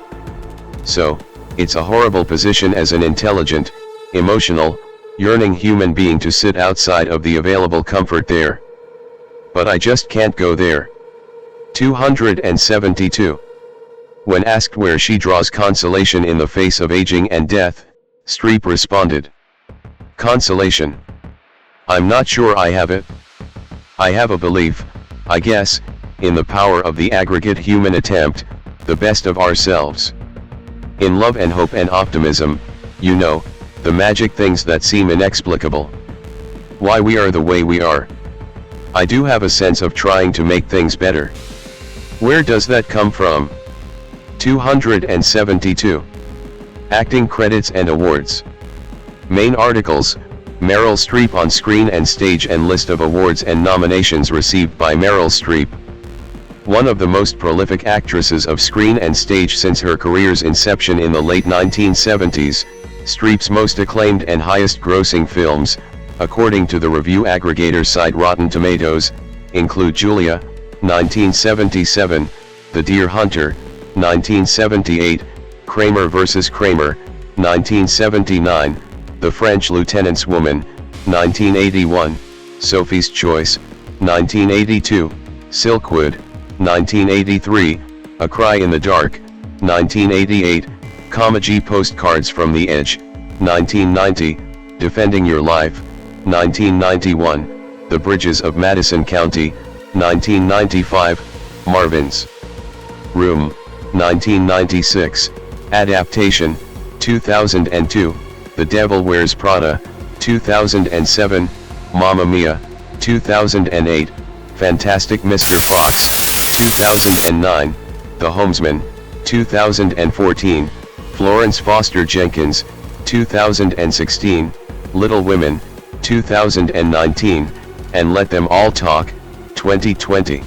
So, it's a horrible position as an intelligent, emotional, yearning human being to sit outside of the available comfort there. But I just can't go there." 272. When asked where she draws consolation in the face of aging and death, Streep responded, "Consolation? I'm not sure I have it. I have a belief, I guess, in the power of the aggregate human attempt, the best of ourselves. In love and hope and optimism, you know, the magic things that seem inexplicable. Why we are the way we are. I do have a sense of trying to make things better. Where does that come from?" 272. Acting credits and awards. Main articles: Meryl Streep on screen and stage and list of awards and nominations received by Meryl Streep. One of the most prolific actresses of screen and stage since her career's inception in the late 1970s, Streep's most acclaimed and highest-grossing films, according to the review aggregator site Rotten Tomatoes, include Julia, 1977, The Deer Hunter, 1978, Kramer vs. Kramer, 1979, The French Lieutenant's Woman, 1981, Sophie's Choice, 1982, Silkwood, 1983, A Cry in the Dark, 1988, Comedy Postcards from the Edge, 1990, Defending Your Life, 1991, The Bridges of Madison County, 1995, Marvin's Room, 1996, Adaptation, 2002, The Devil Wears Prada, 2007, Mamma Mia, 2008, Fantastic Mr. Fox, 2009, The Homesman, 2014, Florence Foster Jenkins, 2016, Little Women, 2019, and Let Them All Talk, 2020.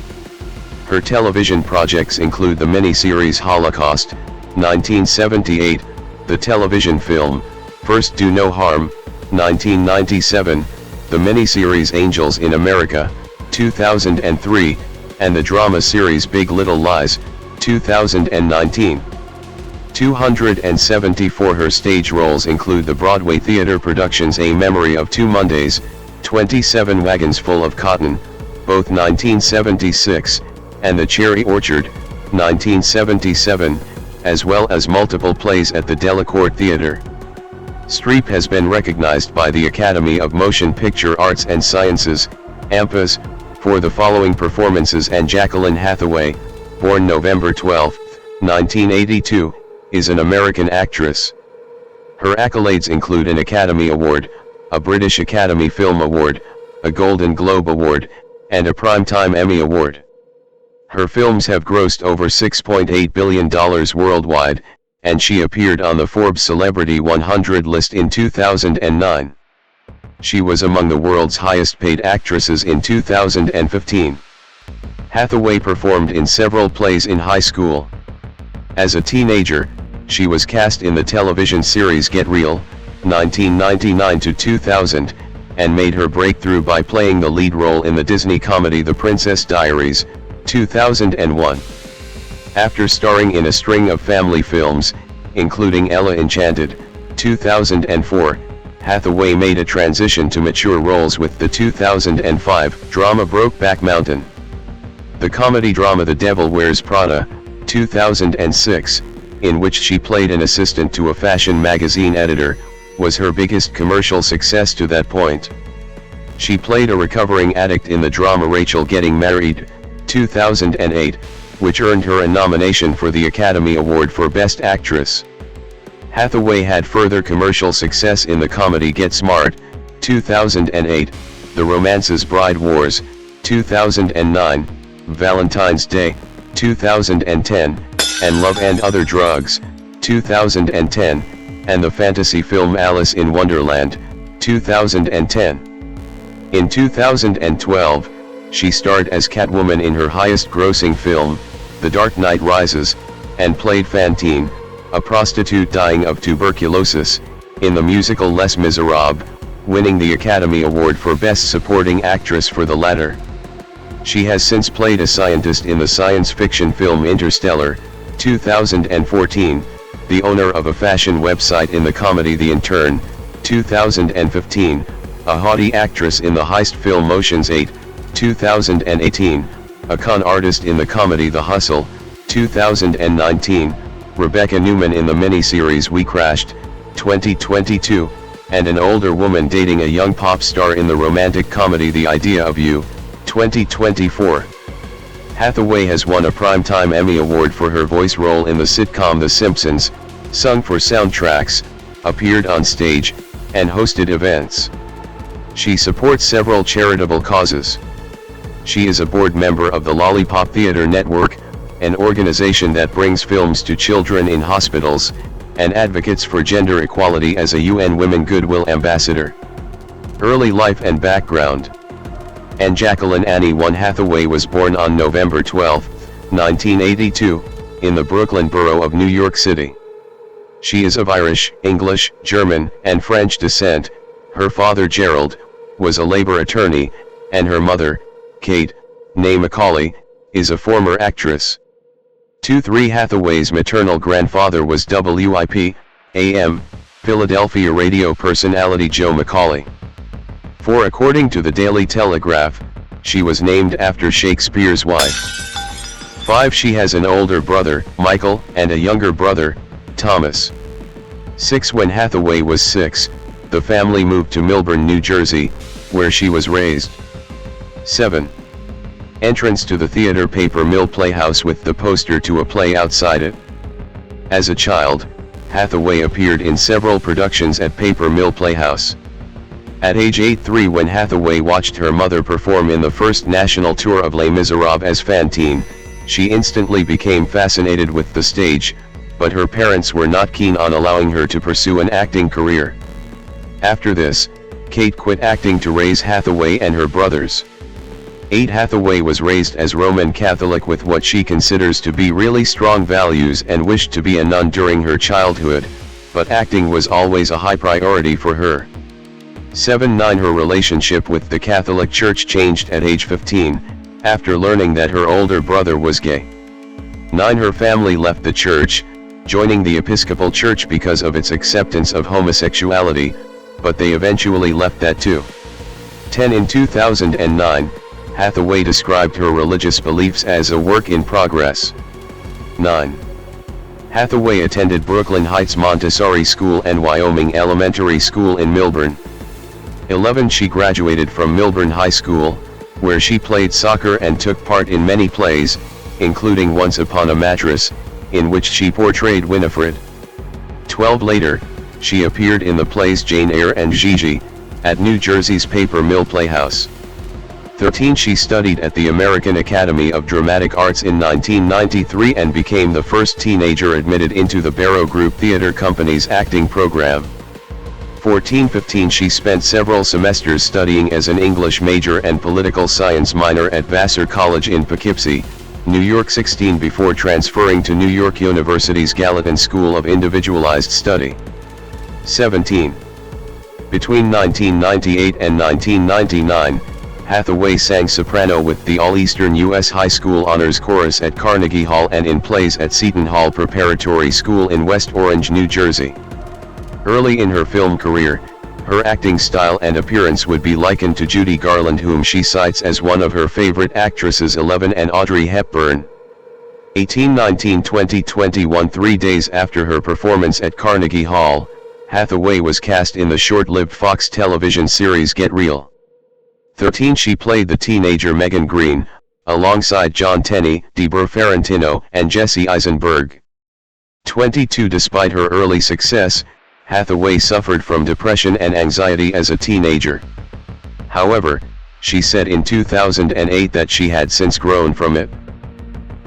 Her television projects include the miniseries Holocaust, 1978, the television film, First Do No Harm, 1997, the miniseries Angels in America, 2003, and the drama series Big Little Lies, 2019. 274 her stage roles include the Broadway theater productions A Memory of Two Mondays, 27 Wagons Full of Cotton, both 1976, and The Cherry Orchard, 1977, as well as multiple plays at the Delacorte Theater. Streep has been recognized by the Academy of Motion Picture Arts and Sciences, AMPAS, for the following performances, and Jacqueline Hathaway, born November 12, 1982, is an American actress. Her accolades include an Academy Award, a British Academy Film Award, a Golden Globe Award, and a Primetime Emmy Award. Her films have grossed over $6.8 billion worldwide, and she appeared on the Forbes Celebrity 100 list in 2009. She was among the world's highest-paid actresses in 2015. Hathaway performed in several plays in high school. As a teenager, she was cast in the television series Get Real, 1999 to 2000, and made her breakthrough by playing the lead role in the Disney comedy The Princess Diaries, 2001. After starring in a string of family films, including Ella Enchanted, 2004, Hathaway made a transition to mature roles with the 2005 drama Brokeback Mountain. The comedy drama The Devil Wears Prada, 2006, in which she played an assistant to a fashion magazine editor, was her biggest commercial success to that point. She played a recovering addict in the drama Rachel Getting Married, 2008, which earned her a nomination for the Academy Award for Best Actress. Hathaway had further commercial success in the comedy Get Smart, 2008, The Romance's Bride Wars, 2009, Valentine's Day, 2010, and Love and Other Drugs, 2010, and the fantasy film Alice in Wonderland, 2010. In 2012, she starred as Catwoman in her highest-grossing film, The Dark Knight Rises, and played Fantine, a prostitute dying of tuberculosis, in the musical Les Miserables, winning the Academy Award for Best Supporting Actress for the latter. She has since played a scientist in the science fiction film Interstellar, 2014, the owner of a fashion website in the comedy The Intern, 2015, a haughty actress in the heist film Ocean's 8, 2018, a con artist in the comedy The Hustle, 2019, Rebecca Newman in the miniseries We Crashed, 2022, and an older woman dating a young pop star in the romantic comedy The Idea of You, 2024. Hathaway has won a Primetime Emmy Award for her voice role in the sitcom The Simpsons, sung for soundtracks, appeared on stage, and hosted events. She supports several charitable causes. She is a board member of the Lollipop Theater Network, an organization that brings films to children in hospitals, and advocates for gender equality as a UN Women Goodwill Ambassador. Early life and background. And Jacqueline Annie One Hathaway was born on November 12, 1982, in the Brooklyn borough of New York City. She is of Irish, English, German, and French descent. Her father Gerald was a labor attorney, and her mother, Kate, née Macaulay, is a former actress. 2-3 Hathaway's maternal grandfather was WIP, AM, Philadelphia radio personality Joe Macaulay. 4 According to the Daily Telegraph, she was named after Shakespeare's wife. 5 She has an older brother, Michael, and a younger brother, Thomas. 6 When Hathaway was 6, the family moved to Milburn, New Jersey, where she was raised. 7 Entrance to the theater Paper Mill Playhouse with the poster to a play outside it. As a child, Hathaway appeared in several productions at Paper Mill Playhouse. At age 8-3 when Hathaway watched her mother perform in the first national tour of Les Miserables as Fantine, she instantly became fascinated with the stage, but her parents were not keen on allowing her to pursue an acting career. After this, Kate quit acting to raise Hathaway and her brothers. 8. Hathaway was raised as Roman Catholic with what she considers to be really strong values and wished to be a nun during her childhood, but acting was always a high priority for her. 7. 9. Her relationship with the Catholic Church changed at age 15, after learning that her older brother was gay. 9. Her family left the church, joining the Episcopal Church because of its acceptance of homosexuality, but they eventually left that too. 10. In 2009, Hathaway described her religious beliefs as a work in progress. 9. Hathaway attended Brooklyn Heights Montessori School and Wyoming Elementary School in Milburn. 11. She graduated from Milburn High School, where she played soccer and took part in many plays, including Once Upon a Mattress, in which she portrayed Winifred. 12. Later, she appeared in the plays Jane Eyre and Gigi, at New Jersey's Paper Mill Playhouse. 13. She studied at the American Academy of Dramatic Arts in 1993 and became the first teenager admitted into the Barrow Group Theatre Company's acting program. 14. 15. She spent several semesters studying as an English major and political science minor at Vassar College in Poughkeepsie, New York. 16. Before transferring to New York University's Gallatin School of Individualized Study. 17. Between 1998 and 1999, Hathaway sang soprano with the All-Eastern U.S. High School Honors Chorus at Carnegie Hall and in plays at Seton Hall Preparatory School in West Orange, New Jersey. Early in her film career, her acting style and appearance would be likened to Judy Garland, whom she cites as one of her favorite actresses. 11. And Audrey Hepburn. 18. 19. 20. 21. 3 days after her performance at Carnegie Hall, Hathaway was cast in the short-lived Fox television series Get Real. 13. She played the teenager Megan Green, alongside John Tenney, Deborah Ferrantino, and Jesse Eisenberg. 22. Despite her early success, Hathaway suffered from depression and anxiety as a teenager. However, she said in 2008 that she had since grown from it.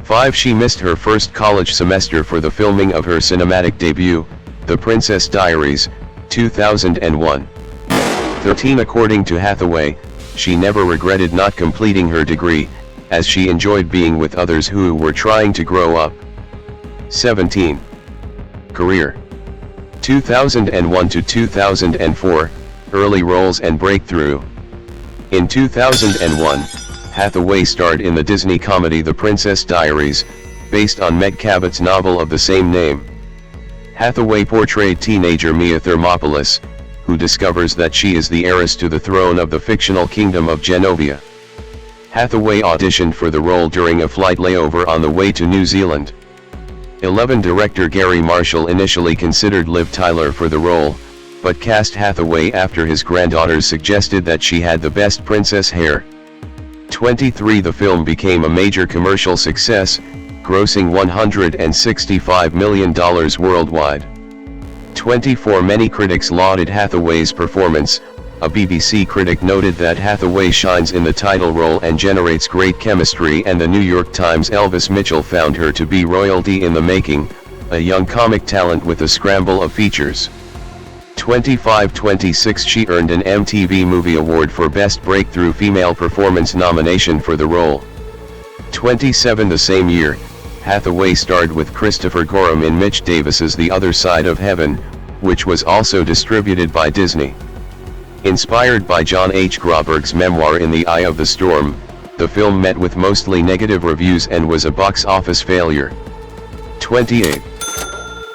5. She missed her first college semester for the filming of her cinematic debut, The Princess Diaries, 2001. 13. According to Hathaway, she never regretted not completing her degree, as she enjoyed being with others who were trying to grow up. 17. Career. 2001 to 2004, early roles and breakthrough. In 2001, Hathaway starred in the Disney comedy The Princess Diaries, based on Meg Cabot's novel of the same name. Hathaway portrayed teenager Mia Thermopolis, who discovers that she is the heiress to the throne of the fictional kingdom of Genovia. Hathaway auditioned for the role during a flight layover on the way to New Zealand. 11. Director Gary Marshall initially considered Liv Tyler for the role, but cast Hathaway after his granddaughters suggested that she had the best princess hair. 23. The film became a major commercial success, grossing $165 million worldwide. 24. Many critics lauded Hathaway's performance. A BBC critic noted that Hathaway shines in the title role and generates great chemistry, and the New York Times' Elvis Mitchell found her to be royalty in the making, a young comic talent with a scramble of features. 25. 26. She earned an MTV Movie Award for Best Breakthrough Female Performance nomination for the role. 27. The same year, Hathaway starred with Christopher Gorham in Mitch Davis's The Other Side of Heaven, which was also distributed by Disney. Inspired by John H. Groberg's memoir In the Eye of the Storm, the film met with mostly negative reviews and was a box office failure. 28.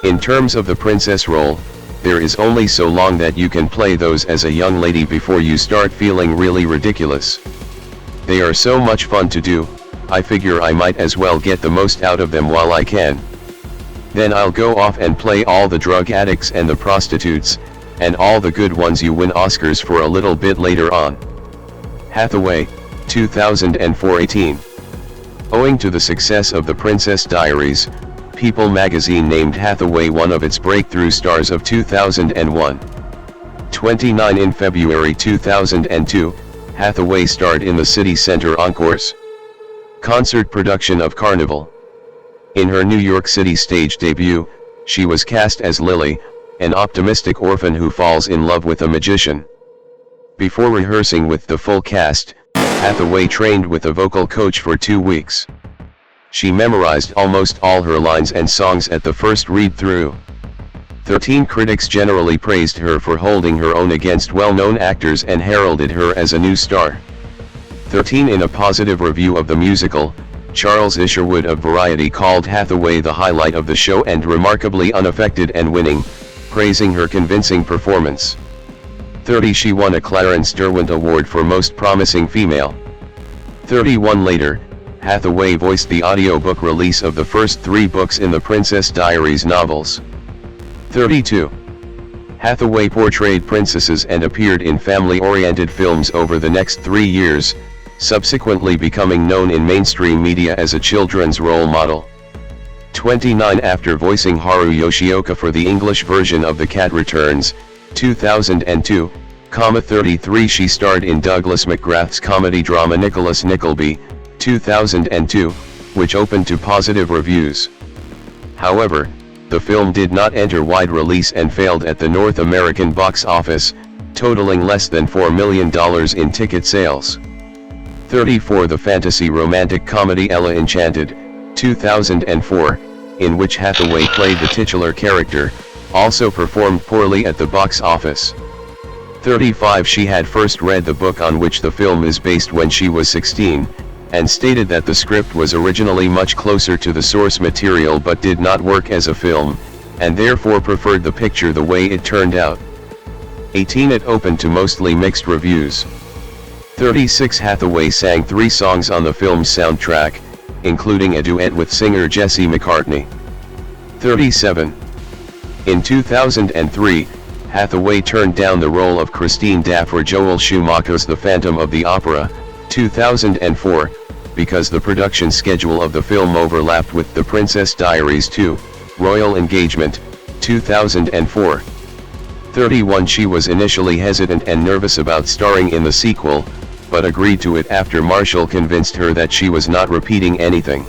In terms of the princess role, there is only so long that you can play those as a young lady before you start feeling really ridiculous. They are so much fun to do, I figure I might as well get the most out of them while I can. Then I'll go off and play all the drug addicts and the prostitutes, and all the good ones you win Oscars for a little bit later on. Hathaway, 2004-18. Owing to the success of The Princess Diaries, People magazine named Hathaway one of its breakthrough stars of 2001. 29. In February 2002, Hathaway starred in the City Center Encore's concert production of Carnival. In her New York City stage debut, She was cast as Lily, an optimistic orphan who falls in love with a magician. Before rehearsing with the full cast, Hathaway trained with a vocal coach for 2 weeks. She memorized almost all her lines and songs at the first read-through. 13 critics generally praised her for holding her own against well-known actors and heralded her as a new star. 13 In a positive review of the musical, Charles Isherwood of Variety called Hathaway the highlight of the show and remarkably unaffected and winning, praising her convincing performance. 30 She won a Clarence Derwent Award for Most Promising Female. 31 Later, Hathaway voiced the audiobook release of the first 3 books in the Princess Diaries novels. 32. Hathaway portrayed princesses and appeared in family-oriented films over the next 3 years, subsequently becoming known in mainstream media as a children's role model. 29 After voicing Haru Yoshioka for the English version of The Cat Returns, 2002, 33 She starred in Douglas McGrath's comedy drama Nicholas Nickleby, 2002, which opened to positive reviews. However, the film did not enter wide release and failed at the North American box office, totaling less than $4 million in ticket sales. 34 The fantasy romantic comedy Ella Enchanted, 2004, in which Hathaway played the titular character, also performed poorly at the box office. 35 She had first read the book on which the film is based when she was 16, and stated that the script was originally much closer to the source material but did not work as a film, and therefore preferred the picture the way it turned out. 18 It opened to mostly mixed reviews. 36 Hathaway sang 3 songs on the film's soundtrack, including a duet with singer Jesse McCartney. 37. In 2003, Hathaway turned down the role of Christine Daff for Joel Schumacher's The Phantom of the Opera, 2004, because the production schedule of the film overlapped with The Princess Diaries 2, Royal Engagement, 2004. 31 She was initially hesitant and nervous about starring in the sequel, but agreed to it after Marshall convinced her that she was not repeating anything.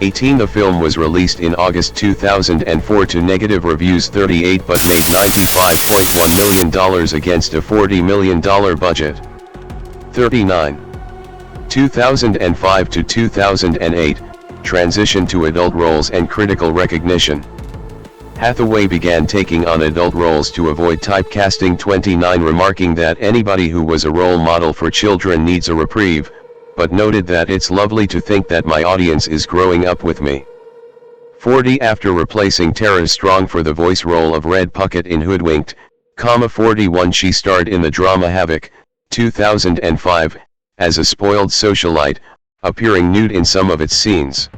18 The film was released in August 2004 to negative reviews 38 but made $95.1 million against a $40 million budget. 39. 2005 to 2008, transition to adult roles and critical recognition. Hathaway began taking on adult roles to avoid typecasting. 29 Remarking that anybody who was a role model for children needs a reprieve, but noted that it's lovely to think that my audience is growing up with me. 40 After replacing Tara Strong for the voice role of Red Puckett in Hoodwinked, 41 She starred in the drama Havoc, 2005, as a spoiled socialite, appearing nude in some of its scenes.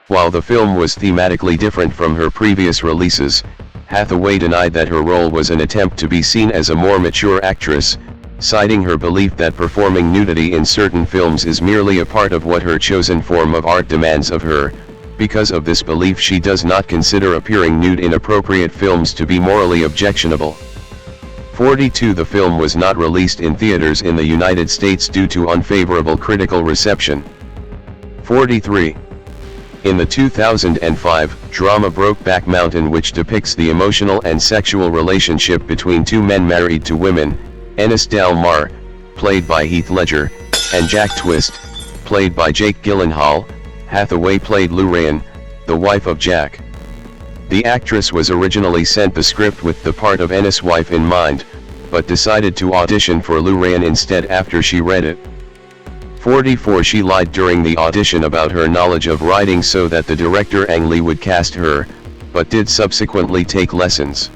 While the film was thematically different from her previous releases, Hathaway denied that her role was an attempt to be seen as a more mature actress, citing her belief that performing nudity in certain films is merely a part of what her chosen form of art demands of her. Because of this belief, she does not consider appearing nude in appropriate films to be morally objectionable. 42 The film was not released in theaters in the United States due to unfavorable critical reception. 43. In the 2005 drama Brokeback Mountain, which depicts the emotional and sexual relationship between 2 men married to women, Ennis Del Mar, played by Heath Ledger, and Jack Twist, played by Jake Gyllenhaal, Hathaway played Lorraine, the wife of Jack. The actress was originally sent the script with the part of Ennis' wife in mind, but decided to audition for Lorraine instead after she read it. 44 She lied during the audition about her knowledge of writing so that the director Ang Lee would cast her, but did subsequently take lessons.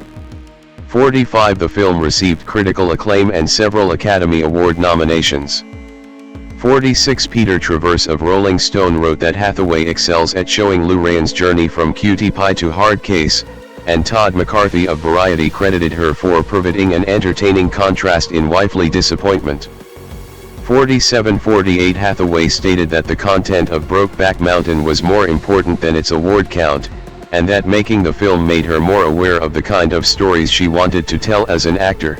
45 The film received critical acclaim and several Academy Award nominations. 46 Peter Travers of Rolling Stone wrote that Hathaway excels at showing Lorraine's journey from cutie pie to hard case, and Todd McCarthy of Variety credited her for providing an entertaining contrast in wifely disappointment. 47-48 Hathaway stated that the content of Brokeback Mountain was more important than its award count, and that making the film made her more aware of the kind of stories she wanted to tell as an actor.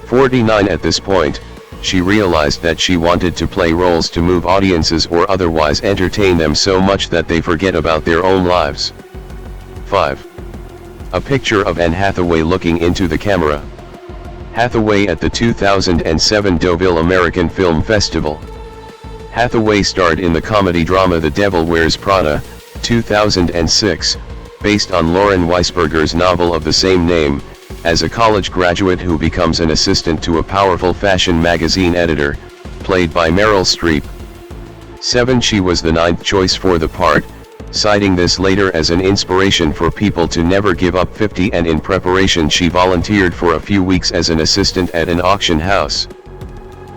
49 At this point, she realized that she wanted to play roles to move audiences or otherwise entertain them so much that they forget about their own lives. 5. A picture of Anne Hathaway looking into the camera. Hathaway at the 2007 Deauville American Film Festival. Hathaway starred in the comedy drama The Devil Wears Prada, 2006, based on Lauren Weisberger's novel of the same name, as a college graduate who becomes an assistant to a powerful fashion magazine editor, played by Meryl Streep. 7. She was the 9th choice for the part, citing this later as an inspiration for people to never give up. 50. And in preparation she volunteered for a few weeks as an assistant at an auction house.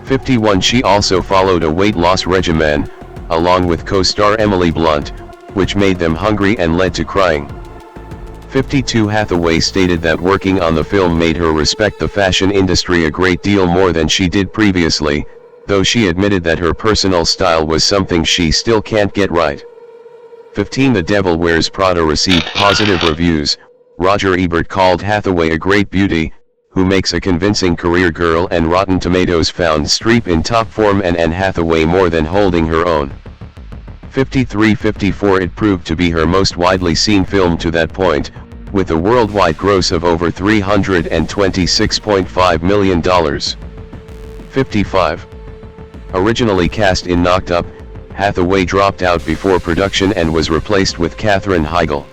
51. She also followed a weight loss regimen, along with co-star Emily Blunt, which made them hungry and led to crying. 52. Hathaway stated that working on the film made her respect the fashion industry a great deal more than she did previously, though she admitted that her personal style was something she still can't get right. 15. The Devil Wears Prada received positive reviews. Roger Ebert called Hathaway a great beauty, who makes a convincing career girl, and Rotten Tomatoes found Streep in top form and Anne Hathaway more than holding her own. 53-54. It proved to be her most widely seen film to that point, with a worldwide gross of over $326.5 million. 55. Originally cast in Knocked Up, Hathaway dropped out before production and was replaced with Katherine Heigl.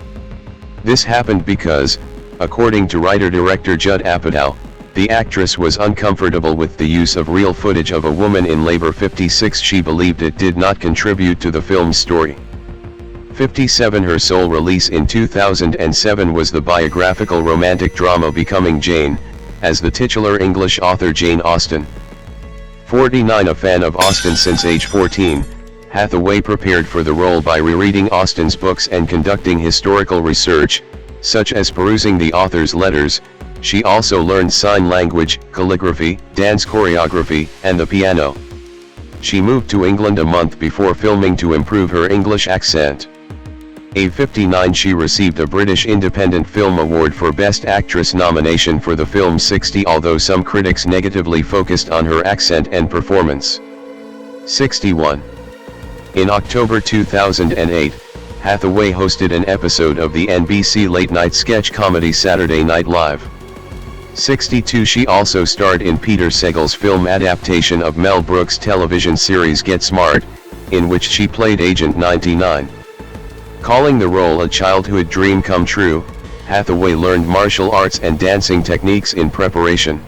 This happened because, according to writer-director Judd Apatow, the actress was uncomfortable with the use of real footage of a woman in labor. 56. She believed it did not contribute to the film's story. 57. Her sole release in 2007 was the biographical romantic drama Becoming Jane, as the titular English author Jane Austen. 49. A fan of Austen since age 14, Hathaway prepared for the role by rereading Austen's books and conducting historical research, such as perusing the author's letters. She also learned sign language, calligraphy, dance choreography, and the piano. She moved to England a month before filming to improve her English accent. At 59. She received a British Independent Film Award for Best Actress nomination for the film 60, although some critics negatively focused on her accent and performance. 61. In October 2008, Hathaway hosted an episode of the NBC late-night sketch comedy Saturday Night Live. 62. She also starred in Peter Segal's film adaptation of Mel Brooks' television series Get Smart, in which she played Agent 99. Calling the role a childhood dream come true, Hathaway learned martial arts and dancing techniques in preparation.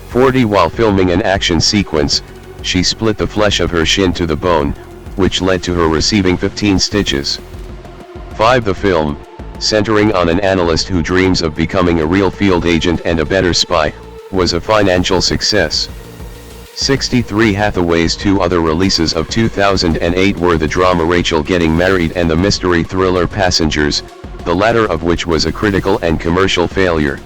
40. While filming an action sequence, she split the flesh of her shin to the bone, which led to her receiving 15 stitches. 5. The film, centering on an analyst who dreams of becoming a real field agent and a better spy, was a financial success. 63. Hathaway's two other releases of 2008 were the drama Rachel Getting Married and the mystery thriller Passengers, the latter of which was a critical and commercial failure.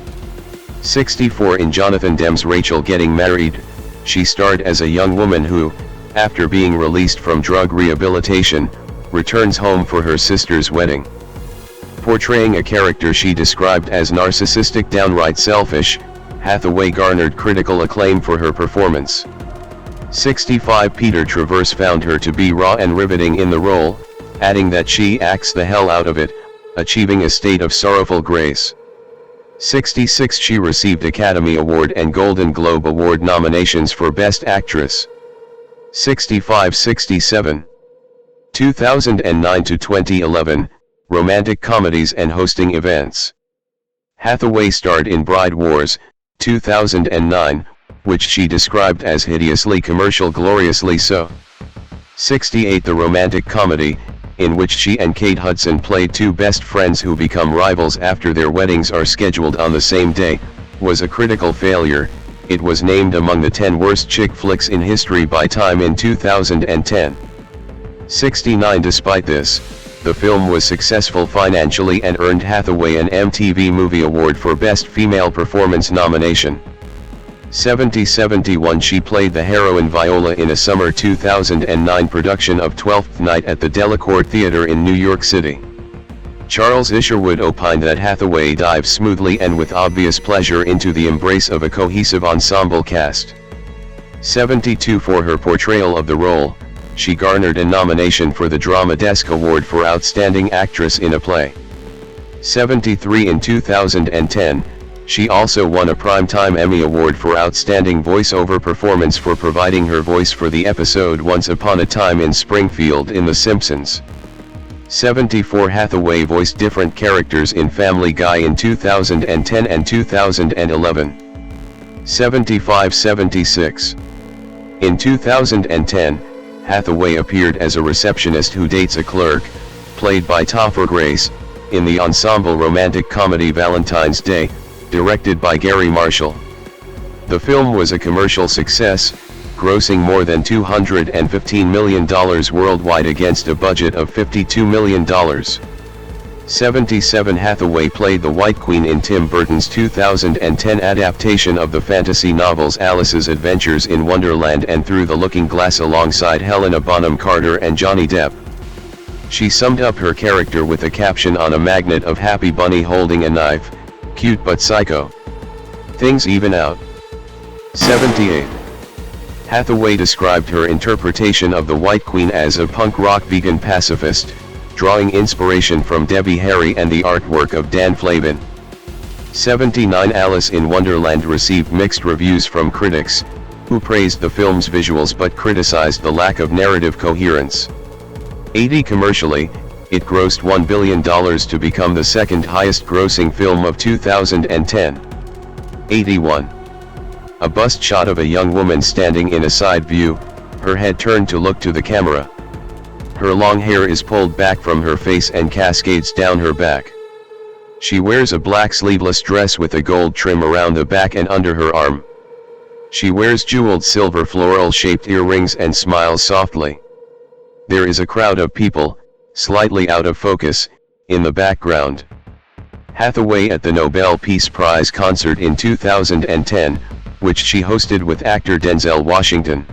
64. In Jonathan Demme's Rachel Getting Married, she starred as a young woman who, after being released from drug rehabilitation, returns home for her sister's wedding. Portraying a character she described as narcissistic, downright selfish, Hathaway garnered critical acclaim for her performance. 65. Peter Travers found her to be raw and riveting in the role, adding that she acts the hell out of it, achieving a state of sorrowful grace. 66. She received Academy Award and Golden Globe Award nominations for Best Actress. 65-67. 2009 to 2011, romantic comedies and hosting events. Hathaway starred in Bride Wars, 2009, which she described as hideously commercial, gloriously so. 68. The romantic comedy, in which she and Kate Hudson played two best friends who become rivals after their weddings are scheduled on the same day, was a critical failure. It was named among the 10 worst chick flicks in history by Time in 2010. 69. Despite this, the film was successful financially and earned Hathaway an MTV Movie Award for Best Female Performance nomination. 70-71. She played the heroine Viola in a summer 2009 production of Twelfth Night at the Delacorte Theater in New York City. Charles Isherwood opined that Hathaway dives smoothly and with obvious pleasure into the embrace of a cohesive ensemble cast. 72. For her portrayal of the role, she garnered a nomination for the Drama Desk Award for Outstanding Actress in a Play. 73 in 2010, she also won a Primetime Emmy Award for Outstanding Voiceover Performance for providing her voice for the episode Once Upon a Time in Springfield in The Simpsons. 74 Hathaway voiced different characters in Family Guy in 2010 and 2011. 75-76. In 2010, Hathaway appeared as a receptionist who dates a clerk, played by Topher Grace, in the ensemble romantic comedy Valentine's Day, directed by Gary Marshall. The film was a commercial success, grossing more than $215 million worldwide against a budget of $52 million. 77 Hathaway played the White Queen in Tim Burton's 2010 adaptation of the fantasy novels Alice's Adventures in Wonderland and Through the Looking Glass alongside Helena Bonham Carter and Johnny Depp. She summed up her character with a caption on a magnet of Happy Bunny holding a knife, "Cute but psycho. Things even out." 78. Hathaway described her interpretation of the White Queen as a punk rock vegan pacifist, drawing inspiration from Debbie Harry and the artwork of Dan Flavin. 79 Alice in Wonderland received mixed reviews from critics, who praised the film's visuals but criticized the lack of narrative coherence. 80 Commercially, it grossed $1 billion to become the second highest grossing film of 2010. 81. A bust shot of a young woman standing in a side view, her head turned to look to the camera. Her long hair is pulled back from her face and cascades down her back. She wears a black sleeveless dress with a gold trim around the back and under her arm. She wears jeweled silver floral-shaped earrings and smiles softly. There is a crowd of people, slightly out of focus, in the background. Hathaway at the Nobel Peace Prize concert in 2010, which she hosted with actor Denzel Washington.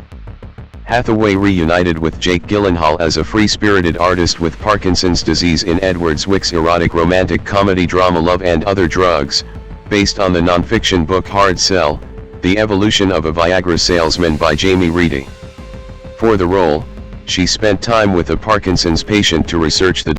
Hathaway reunited with Jake Gyllenhaal as a free-spirited artist with Parkinson's disease in Edward Zwick's erotic romantic comedy drama Love and Other Drugs, based on the non-fiction book Hard Sell, The Evolution of a Viagra Salesman by Jamie Reedy. For the role, she spent time with a Parkinson's patient to research the